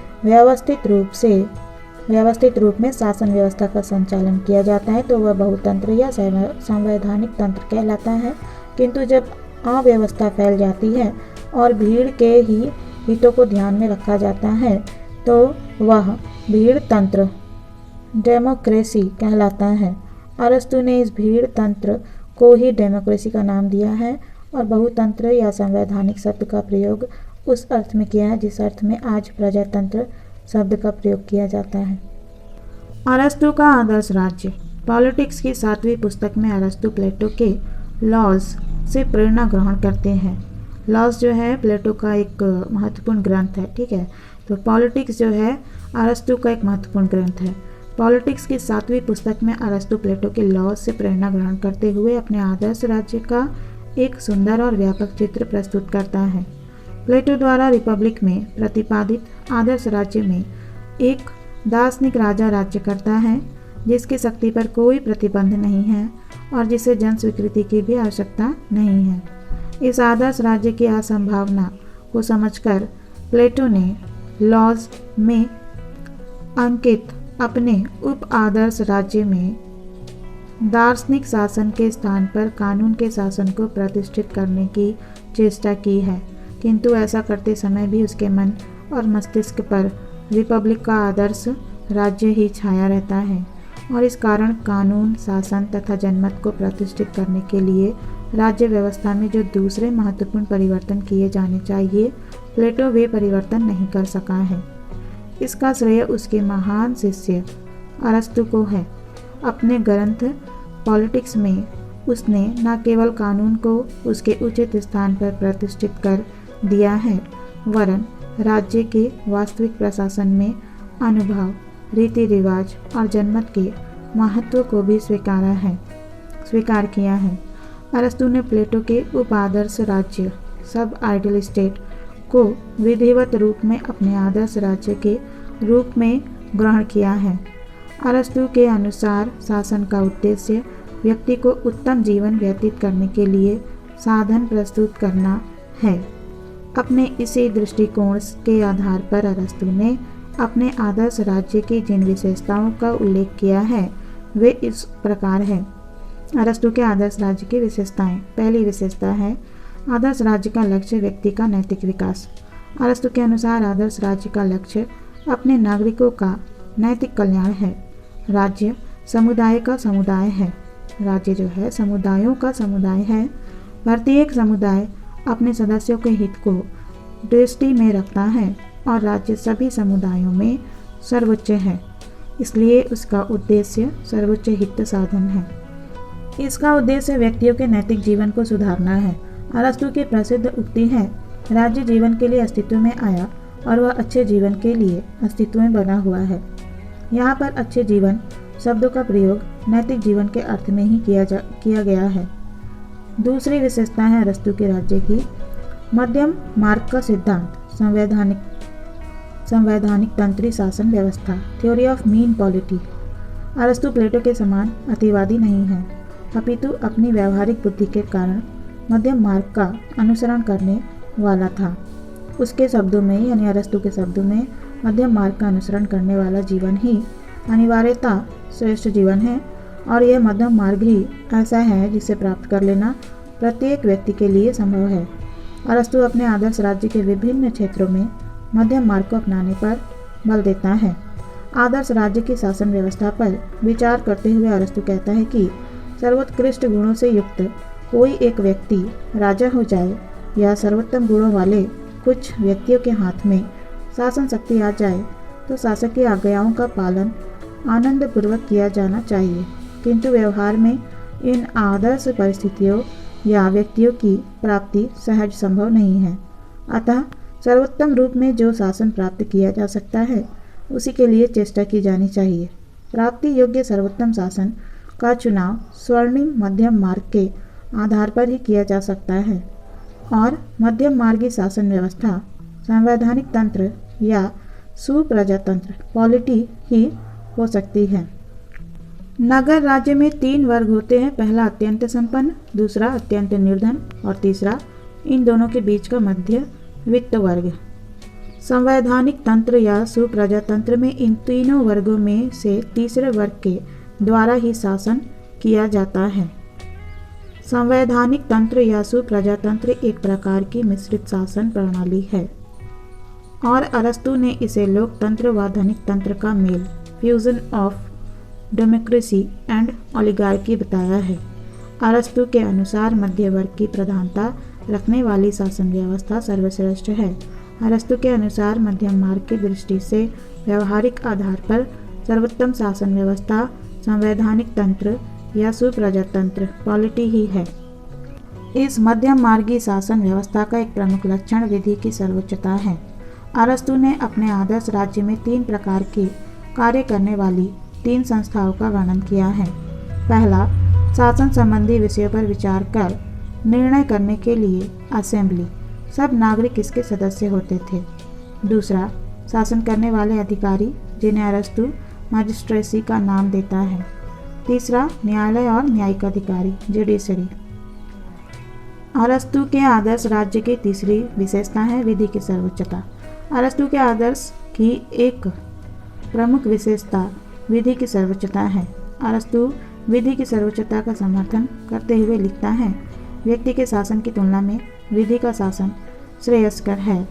व्यवस्थित रूप में शासन व्यवस्था का संचालन किया जाता है तो वह बहुतंत्र या संवैधानिक तंत्र कहलाता है। किंतु जब अव्यवस्था फैल जाती है और भीड़ के ही हितों को ध्यान में रखा जाता है तो वह भीड़ तंत्र, डेमोक्रेसी कहलाता है। अरस्तु ने इस भीड़ तंत्र को ही डेमोक्रेसी का नाम दिया है और बहुतंत्र या संवैधानिक शब्द का प्रयोग उस अर्थ में किया है जिस अर्थ में आज प्रजातंत्र शब्द का प्रयोग किया जाता है। अरस्तु का आदर्श राज्य। पॉलिटिक्स की 7वीं पुस्तक में अरस्तु प्लेटो के लॉज से प्रेरणा ग्रहण करते हैं। लॉज जो है प्लेटो का एक महत्वपूर्ण ग्रंथ है, ठीक है। तो पॉलिटिक्स जो है अरस्तु का एक महत्वपूर्ण ग्रंथ है। पॉलिटिक्स की 7वीं पुस्तक में अरस्तु प्लेटो के लॉज से प्रेरणा ग्रहण करते हुए अपने आदर्श राज्य का एक सुंदर और व्यापक चित्र प्रस्तुत करता है। प्लेटो द्वारा रिपब्लिक में प्रतिपादित आदर्श राज्य में एक दार्शनिक राजा राज्य करता है जिसकी शक्ति पर कोई प्रतिबंध नहीं है और जिसे जन स्वीकृति की भी आवश्यकता नहीं है। इस आदर्श राज्य की असंभावना को समझकर प्लेटो ने लॉज में अंकित अपने उप आदर्श राज्य में दार्शनिक शासन के स्थान पर कानून के शासन को प्रतिष्ठित करने की चेष्टा की है। किंतु ऐसा करते समय भी उसके मन और मस्तिष्क पर रिपब्लिक का आदर्श राज्य ही छाया रहता है और इस कारण कानून, शासन तथा जनमत को प्रतिष्ठित करने के लिए राज्य व्यवस्था में जो दूसरे महत्वपूर्ण परिवर्तन किए जाने चाहिए, प्लेटो वे परिवर्तन नहीं कर सका है। इसका श्रेय उसके महान शिष्य अरस्तु को है। अपने ग्रंथ पॉलिटिक्स में उसने न केवल कानून को उसके उचित स्थान पर प्रतिष्ठित कर दिया है वरन राज्य के वास्तविक प्रशासन में अनुभव, रीति रिवाज और जनमत के महत्व को भी स्वीकार किया है। अरस्तु ने प्लेटो के उपादर्श राज्य सब आइडियल स्टेट को विधिवत रूप में अपने आदर्श राज्य के रूप में ग्रहण किया है। अरस्तु के अनुसार शासन का उद्देश्य व्यक्ति को उत्तम जीवन व्यतीत करने के लिए साधन प्रस्तुत करना है। अपने इसी दृष्टिकोण के आधार पर अरस्तु ने अपने आदर्श राज्य की जिन विशेषताओं का उल्लेख किया है वे इस प्रकार है। अरस्तु के आदर्श राज्य की विशेषताएं। पहली विशेषता है आदर्श राज्य का लक्ष्य व्यक्ति का नैतिक विकास। अरस्तु के अनुसार आदर्श राज्य का लक्ष्य अपने नागरिकों का नैतिक कल्याण है। राज्य समुदाय का समुदाय है। राज्य जो है समुदायों का समुदाय है। प्रत्येक समुदाय अपने सदस्यों के हित को दृष्टि में रखता है और राज्य सभी समुदायों में सर्वोच्च है, इसलिए उसका उद्देश्य सर्वोच्च हित साधन है। इसका उद्देश्य व्यक्तियों के नैतिक जीवन को सुधारना है। अरस्तु की प्रसिद्ध उक्ति है, राज्य जीवन के लिए अस्तित्व में आया और वह अच्छे जीवन के लिए अस्तित्व में बना हुआ है। यहाँ पर अच्छे जीवन शब्दों का प्रयोग नैतिक जीवन के अर्थ में ही किया गया है। दूसरी विशेषता है अरस्तु के राज्य की मध्यम मार्ग का सिद्धांत, संवैधानिक तंत्री शासन व्यवस्था, थ्योरी ऑफ मीन पॉलिटी। अरस्तु प्लेटो के समान अतिवादी नहीं है, अपितु अपनी व्यावहारिक बुद्धि के कारण मध्यम मार्ग का अनुसरण करने वाला था। उसके शब्दों में यानी अरस्तु के शब्दों में मध्यम मार्ग का अनुसरण करने वाला जीवन ही अनिवार्यता श्रेष्ठ जीवन है और यह मध्यम मार्ग ही ऐसा है जिसे प्राप्त कर लेना प्रत्येक व्यक्ति के लिए संभव है। अरस्तु अपने आदर्श राज्य के विभिन्न क्षेत्रों में मध्यम मार्ग को अपनाने पर बल देता है। आदर्श राज्य की शासन व्यवस्था पर विचार करते हुए अरस्तु कहता है कि सर्वोत्कृष्ट गुणों से युक्त कोई एक व्यक्ति राजा हो जाए या सर्वोत्तम गुणों वाले कुछ व्यक्तियों के हाथ में शासन शक्ति आ जाए तो शासक की आज्ञाओं का पालन आनंदपूर्वक किया जाना चाहिए, किंतु व्यवहार में इन आदर्श परिस्थितियों या व्यक्तियों की प्राप्ति सहज संभव नहीं है। अतः सर्वोत्तम रूप में जो शासन प्राप्त किया जा सकता है उसी के लिए चेष्टा की जानी चाहिए। प्राप्ति योग्य सर्वोत्तम शासन का चुनाव स्वर्णिम मध्यम मार्ग के आधार पर ही किया जा सकता है और मध्यम मार्गी शासन व्यवस्था संवैधानिक तंत्र या सुप्रजातंत्र पॉलिटी ही हो सकती है। नगर राज्य में 3 वर्ग होते हैं, पहला अत्यंत संपन्न, दूसरा अत्यंत निर्धन और तीसरा इन दोनों के बीच का मध्य वित्त वर्ग। संवैधानिक तंत्र या सुप्रजातंत्र में इन तीनों वर्गों में से तीसरे वर्ग के द्वारा ही शासन किया जाता है। संवैधानिक तंत्र या सुप्रजातंत्र एक प्रकार की मिश्रित शासन प्रणाली है और अरस्तु ने इसे लोकतंत्र व धनिक तंत्र का मेल, fusion of democracy and oligarchy बताया है। अरस्तु के अनुसार मध्य वर्ग की प्रधानता रखने वाली शासन व्यवस्था सर्वश्रेष्ठ है। अरस्तु के अनुसार मध्यम मार्ग की दृष्टि से व्यवहारिक आधार पर सर्वोत्तम शासन व्यवस्था संवैधानिक तंत्र या सुप्रजातंत्र पॉलिटी ही है। इस मध्यम मार्गी शासन व्यवस्था का एक प्रमुख लक्षण विधि की सर्वोच्चता है। अरस्तु ने अपने आदर्श राज्य में 3 प्रकार के कार्य करने वाली 3 संस्थाओं का वर्णन किया है। पहला, शासन संबंधी विषयों पर विचार कर निर्णय करने के लिए असेंबली, सब नागरिक इसके सदस्य होते थे। दूसरा, शासन करने वाले अधिकारी जिन्हें अरस्तु मजिस्ट्रेसी का नाम देता है। तीसरा, न्यायालय और न्यायिक अधिकारी जुडिशरी। अरस्तु के आदर्श राज्य की तीसरी विशेषता है विधि की सर्वोच्चता। अरस्तु के आदर्श की एक प्रमुख विशेषता विधि की सर्वोच्चता है। अरस्तु विधि की सर्वोच्चता का समर्थन करते हुए लिखता है, व्यक्ति के शासन की तुलना में विधि का शासन श्रेयस्कर है,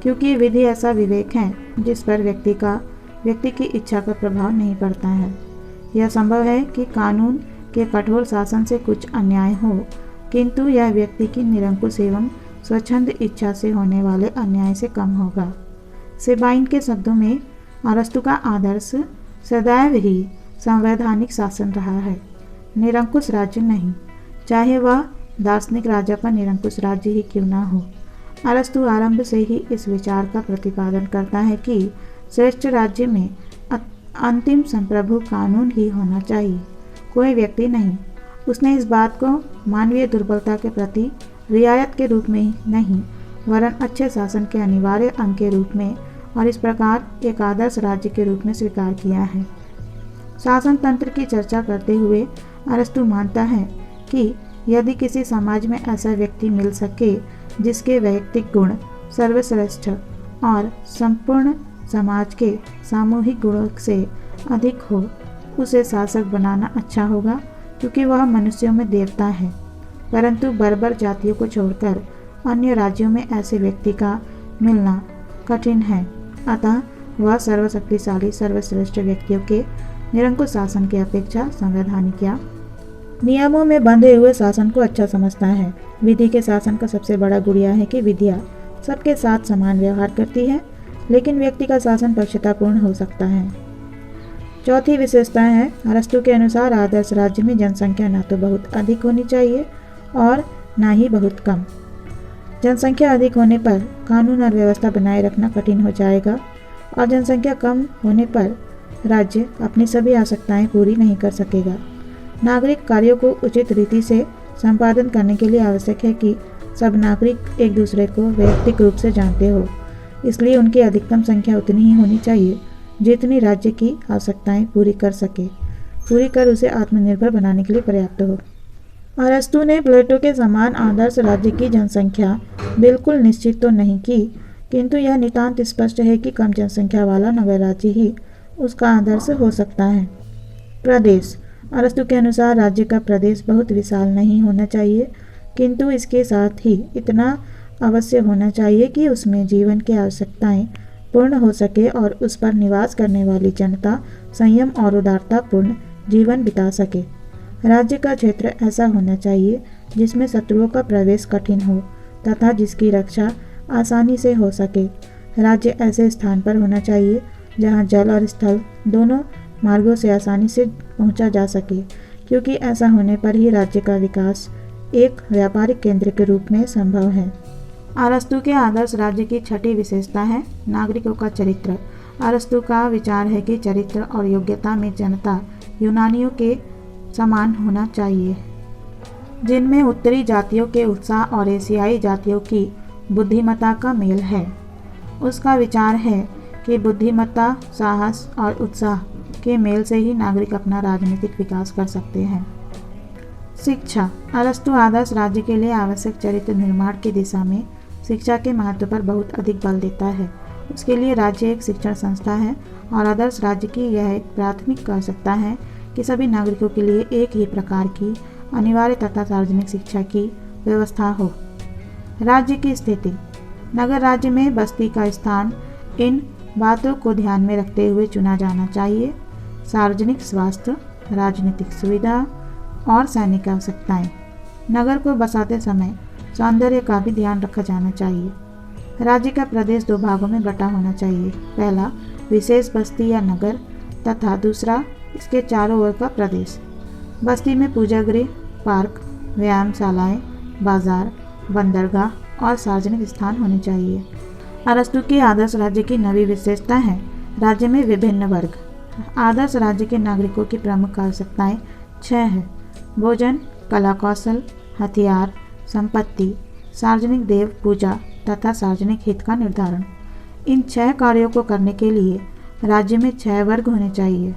क्योंकि विधि ऐसा विवेक है जिस पर व्यक्ति की इच्छा का प्रभाव नहीं पड़ता है। यह संभव है कि कानून के कठोर शासन से कुछ अन्याय हो, किंतु यह व्यक्ति की निरंकुश एवं स्वच्छंद इच्छा से होने वाले अन्याय से कम होगा। सेबाइन के शब्दों में अरस्तु का आदर्श सदैव ही संवैधानिक शासन रहा है, निरंकुश राज्य नहीं, चाहे वह दार्शनिक राजा का निरंकुश राज्य ही क्यों ना हो। अरस्तु आरंभ से ही इस विचार का प्रतिपादन करता है कि श्रेष्ठ राज्य में अंतिम संप्रभु कानून ही होना चाहिए, कोई व्यक्ति नहीं। उसने इस बात को मानवीय दुर्बलता के प्रति रियायत के रूप में ही नहीं, वरन अच्छे शासन के अनिवार्य अंग के रूप में और इस प्रकार एक आदर्श राज्य के रूप में स्वीकार किया है। शासन तंत्र की चर्चा करते हुए अरस्तु मानता है कि यदि किसी समाज में ऐसा व्यक्ति मिल सके जिसके वैयक्तिक गुण सर्वश्रेष्ठ और संपूर्ण समाज के सामूहिक गुणों से अधिक हो, उसे शासक बनाना अच्छा होगा, क्योंकि वह मनुष्यों में देवता है। परंतु बर्बर जातियों को छोड़कर अन्य राज्यों में ऐसे व्यक्ति का मिलना कठिन है। अतः वह सर्वशक्तिशाली सर्वश्रेष्ठ व्यक्तियों के निरंकुश शासन की अपेक्षा संवैधानिक या नियमों में बंधे हुए शासन को अच्छा समझता है। विधि के शासन का सबसे बड़ा गुण यह है कि विधियाँ सबके साथ समान व्यवहार करती है, लेकिन व्यक्ति का शासन पक्षतापूर्ण हो सकता है। चौथी विशेषता है, अरस्तु के अनुसार आदर्श राज्य में जनसंख्या न तो बहुत अधिक होनी चाहिए और न ही बहुत कम। जनसंख्या अधिक होने पर कानून और व्यवस्था बनाए रखना कठिन हो जाएगा और जनसंख्या कम होने पर राज्य अपनी सभी आवश्यकताएं पूरी नहीं कर सकेगा। नागरिक कार्यों को उचित रीति से संपादन करने के लिए आवश्यक है कि सब नागरिक एक दूसरे को वैयक्तिक रूप से जानते हो, इसलिए उनकी अधिकतम संख्या उतनी ही होनी चाहिए जितनी राज्य की आवश्यकताएं पूरी कर उसे आत्मनिर्भर बनाने के लिए पर्याप्त हो। अरस्तु ने प्लेटो के समान आदर्श राज्य की जनसंख्या बिल्कुल निश्चित तो नहीं की, किंतु यह नितांत स्पष्ट है कि कम जनसंख्या वाला नगर राज्य ही उसका आदर्श हो सकता है। प्रदेश। अरस्तु के अनुसार राज्य का प्रदेश बहुत विशाल नहीं होना चाहिए, किंतु इसके साथ ही इतना अवश्य होना चाहिए कि उसमें जीवन की आवश्यकताएं पूर्ण हो सके और उस पर निवास करने वाली जनता संयम और उदारतापूर्ण जीवन बिता सके। राज्य का क्षेत्र ऐसा होना चाहिए जिसमें शत्रुओं का प्रवेश कठिन हो तथा जिसकी रक्षा आसानी से हो सके। राज्य ऐसे स्थान पर होना चाहिए जहां जल और स्थल दोनों मार्गों से आसानी से पहुंचा जा सके, क्योंकि ऐसा होने पर ही राज्य का विकास एक व्यापारिक केंद्र के रूप में संभव है। अरस्तु के आदर्श राज्य की छठी विशेषता है नागरिकों का चरित्र। अरस्तु का विचार है कि चरित्र और योग्यता में जनता यूनानियों के समान होना चाहिए, जिनमें उत्तरी जातियों के उत्साह और एशियाई जातियों की बुद्धिमत्ता का मेल है। उसका विचार है कि बुद्धिमत्ता, साहस और उत्साह के मेल से ही नागरिक अपना राजनीतिक विकास कर सकते हैं। शिक्षा। अरस्तु आदर्श राज्य के लिए आवश्यक चरित्र निर्माण की दिशा में शिक्षा के महत्व पर बहुत अधिक बल देता है। उसके लिए राज्य एक शिक्षण संस्था है और आदर्श राज्य की यह एक प्राथमिक आवश्यकता है कि सभी नागरिकों के लिए एक ही प्रकार की अनिवार्य तथा सार्वजनिक शिक्षा की व्यवस्था हो। राज्य की स्थिति। नगर राज्य में बस्ती का स्थान इन बातों को ध्यान में रखते हुए चुना जाना चाहिए: सार्वजनिक स्वास्थ्य, राजनीतिक सुविधा और सैनिक आवश्यकताएं। नगर को बसाते समय सौंदर्य का भी ध्यान रखा जाना चाहिए। राज्य का प्रदेश दो भागों में बटा होना चाहिए। पहला विशेष बस्ती या नगर तथा दूसरा इसके चारों ओर का प्रदेश। बस्ती में पूजा गृह, पार्क, व्यायामशालाएं, बाजार, बंदरगाह और सार्वजनिक स्थान होने चाहिए। अरस्तु के आदर्श राज्य की नवी विशेषता है राज्य में विभिन्न वर्ग। आदर्श राज्य के नागरिकों की प्रमुख आवश्यकताएं 6 हैं: भोजन, कला कौशल, हथियार, संपत्ति, सार्वजनिक देव पूजा तथा सार्वजनिक हित का निर्धारण। इन 6 कार्यों को करने के लिए राज्य में 6 वर्ग होने चाहिए: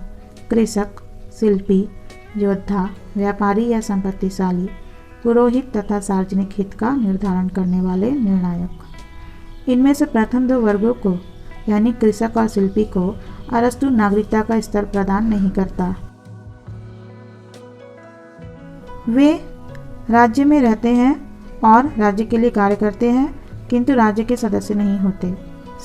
कृषक, शिल्पी, योद्धा, व्यापारी या संपत्तिशाली, पुरोहित तथा सार्वजनिक हित का निर्धारण करने वाले निर्णायक। इनमें से प्रथम 2 वर्गों को यानी कृषक और शिल्पी को अरस्तु नागरिकता का स्तर प्रदान नहीं करता। वे राज्य में रहते हैं और राज्य के लिए कार्य करते हैं, किंतु राज्य के सदस्य नहीं होते।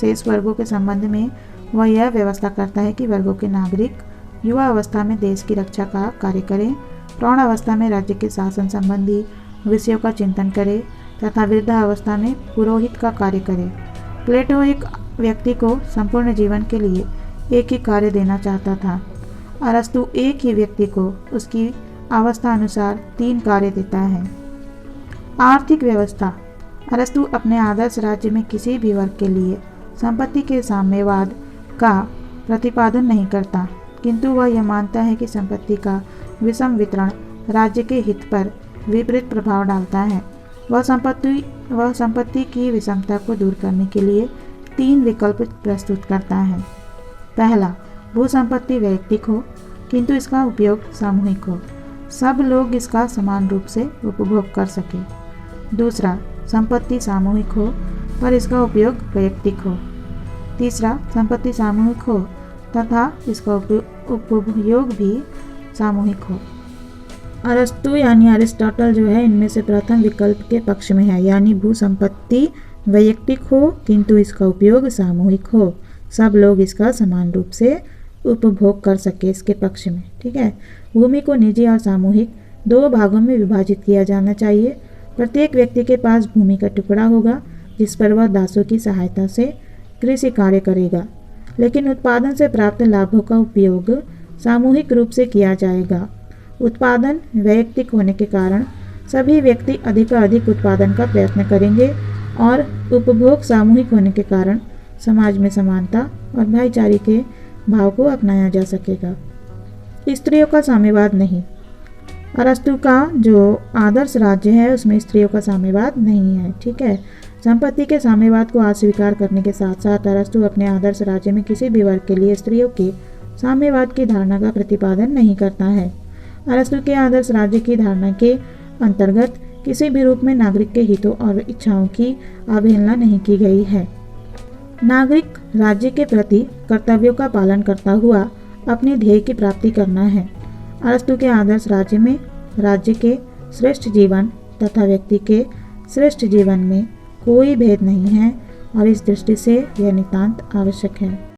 शेष वर्गों के संबंध में वह यह व्यवस्था करता है कि वर्गों के नागरिक युवा अवस्था में देश की रक्षा का कार्य करें, प्रौढ़ अवस्था में राज्य के शासन संबंधी विषयों का चिंतन करें तथा वृद्धावस्था में पुरोहित का कार्य करें। प्लेटो एक व्यक्ति को संपूर्ण जीवन के लिए एक ही कार्य देना चाहता था। अरस्तु एक ही व्यक्ति को उसकी अवस्था अनुसार 3 कार्य देता है। आर्थिक व्यवस्था। अरस्तु अपने आदर्श राज्य में किसी भी वर्ग के लिए संपत्ति के साम्यवाद का प्रतिपादन नहीं करता, किंतु वह यह मानता है कि संपत्ति का विषम वितरण राज्य के हित पर विपरीत प्रभाव डालता है। वह संपत्ति की विषमता को दूर करने के लिए 3 विकल्प प्रस्तुत करता है। पहला, भू संपत्ति वैयक्तिक हो किंतु इसका उपयोग सामूहिक हो, सब लोग इसका समान रूप से उपभोग कर सके। दूसरा, संपत्ति सामूहिक हो पर इसका उपयोग वैयक्तिक हो। तीसरा, संपत्ति सामूहिक हो तथा इसका उपयोग भी सामूहिक हो। अरस्तु यानी अरिस्टोटल जो है इनमें से प्रथम विकल्प के पक्ष में है, यानी भू संपत्ति वैयक्तिक हो किंतु इसका उपयोग सामूहिक हो, सब लोग इसका समान रूप से उपभोग कर सके, इसके पक्ष में। ठीक है। भूमि को निजी और सामूहिक 2 भागों में विभाजित किया जाना चाहिए। प्रत्येक व्यक्ति के पास भूमि का टुकड़ा होगा जिस पर वह दासों की सहायता से कृषि कार्य करेगा, लेकिन उत्पादन से प्राप्त लाभों का उपयोग सामूहिक रूप से किया जाएगा। उत्पादन वैयक्तिक होने के कारण सभी व्यक्ति अधिक उत्पादन का प्रयत्न करेंगे और उपभोग सामूहिक होने के कारण समाज में समानता और भाईचारे के भाव को अपनाया जा सकेगा। स्त्रियों का साम्यवाद नहीं। अरस्तु का जो आदर्श राज्य है उसमें स्त्रियों का साम्यवाद नहीं है। ठीक है, संपत्ति के साम्यवाद को अस्वीकार करने के साथ साथ अरस्तु अपने आदर्श राज्य में किसी भी वर्ग के लिए स्त्रियों के साम्यवाद की धारणा का प्रतिपादन नहीं करता है। अरस्तु के आदर्श राज्य की धारणा के अंतर्गत किसी भी रूप में नागरिक के हितों और इच्छाओं की अवहेलना नहीं की गई है। नागरिक राज्य के प्रति कर्तव्यों का पालन करता हुआ अपने ध्येय की प्राप्ति करना है। अरस्तु के आदर्श राज्य में राज्य के श्रेष्ठ जीवन तथा व्यक्ति के श्रेष्ठ जीवन में कोई भेद नहीं है और इस दृष्टि से यह नितांत आवश्यक है।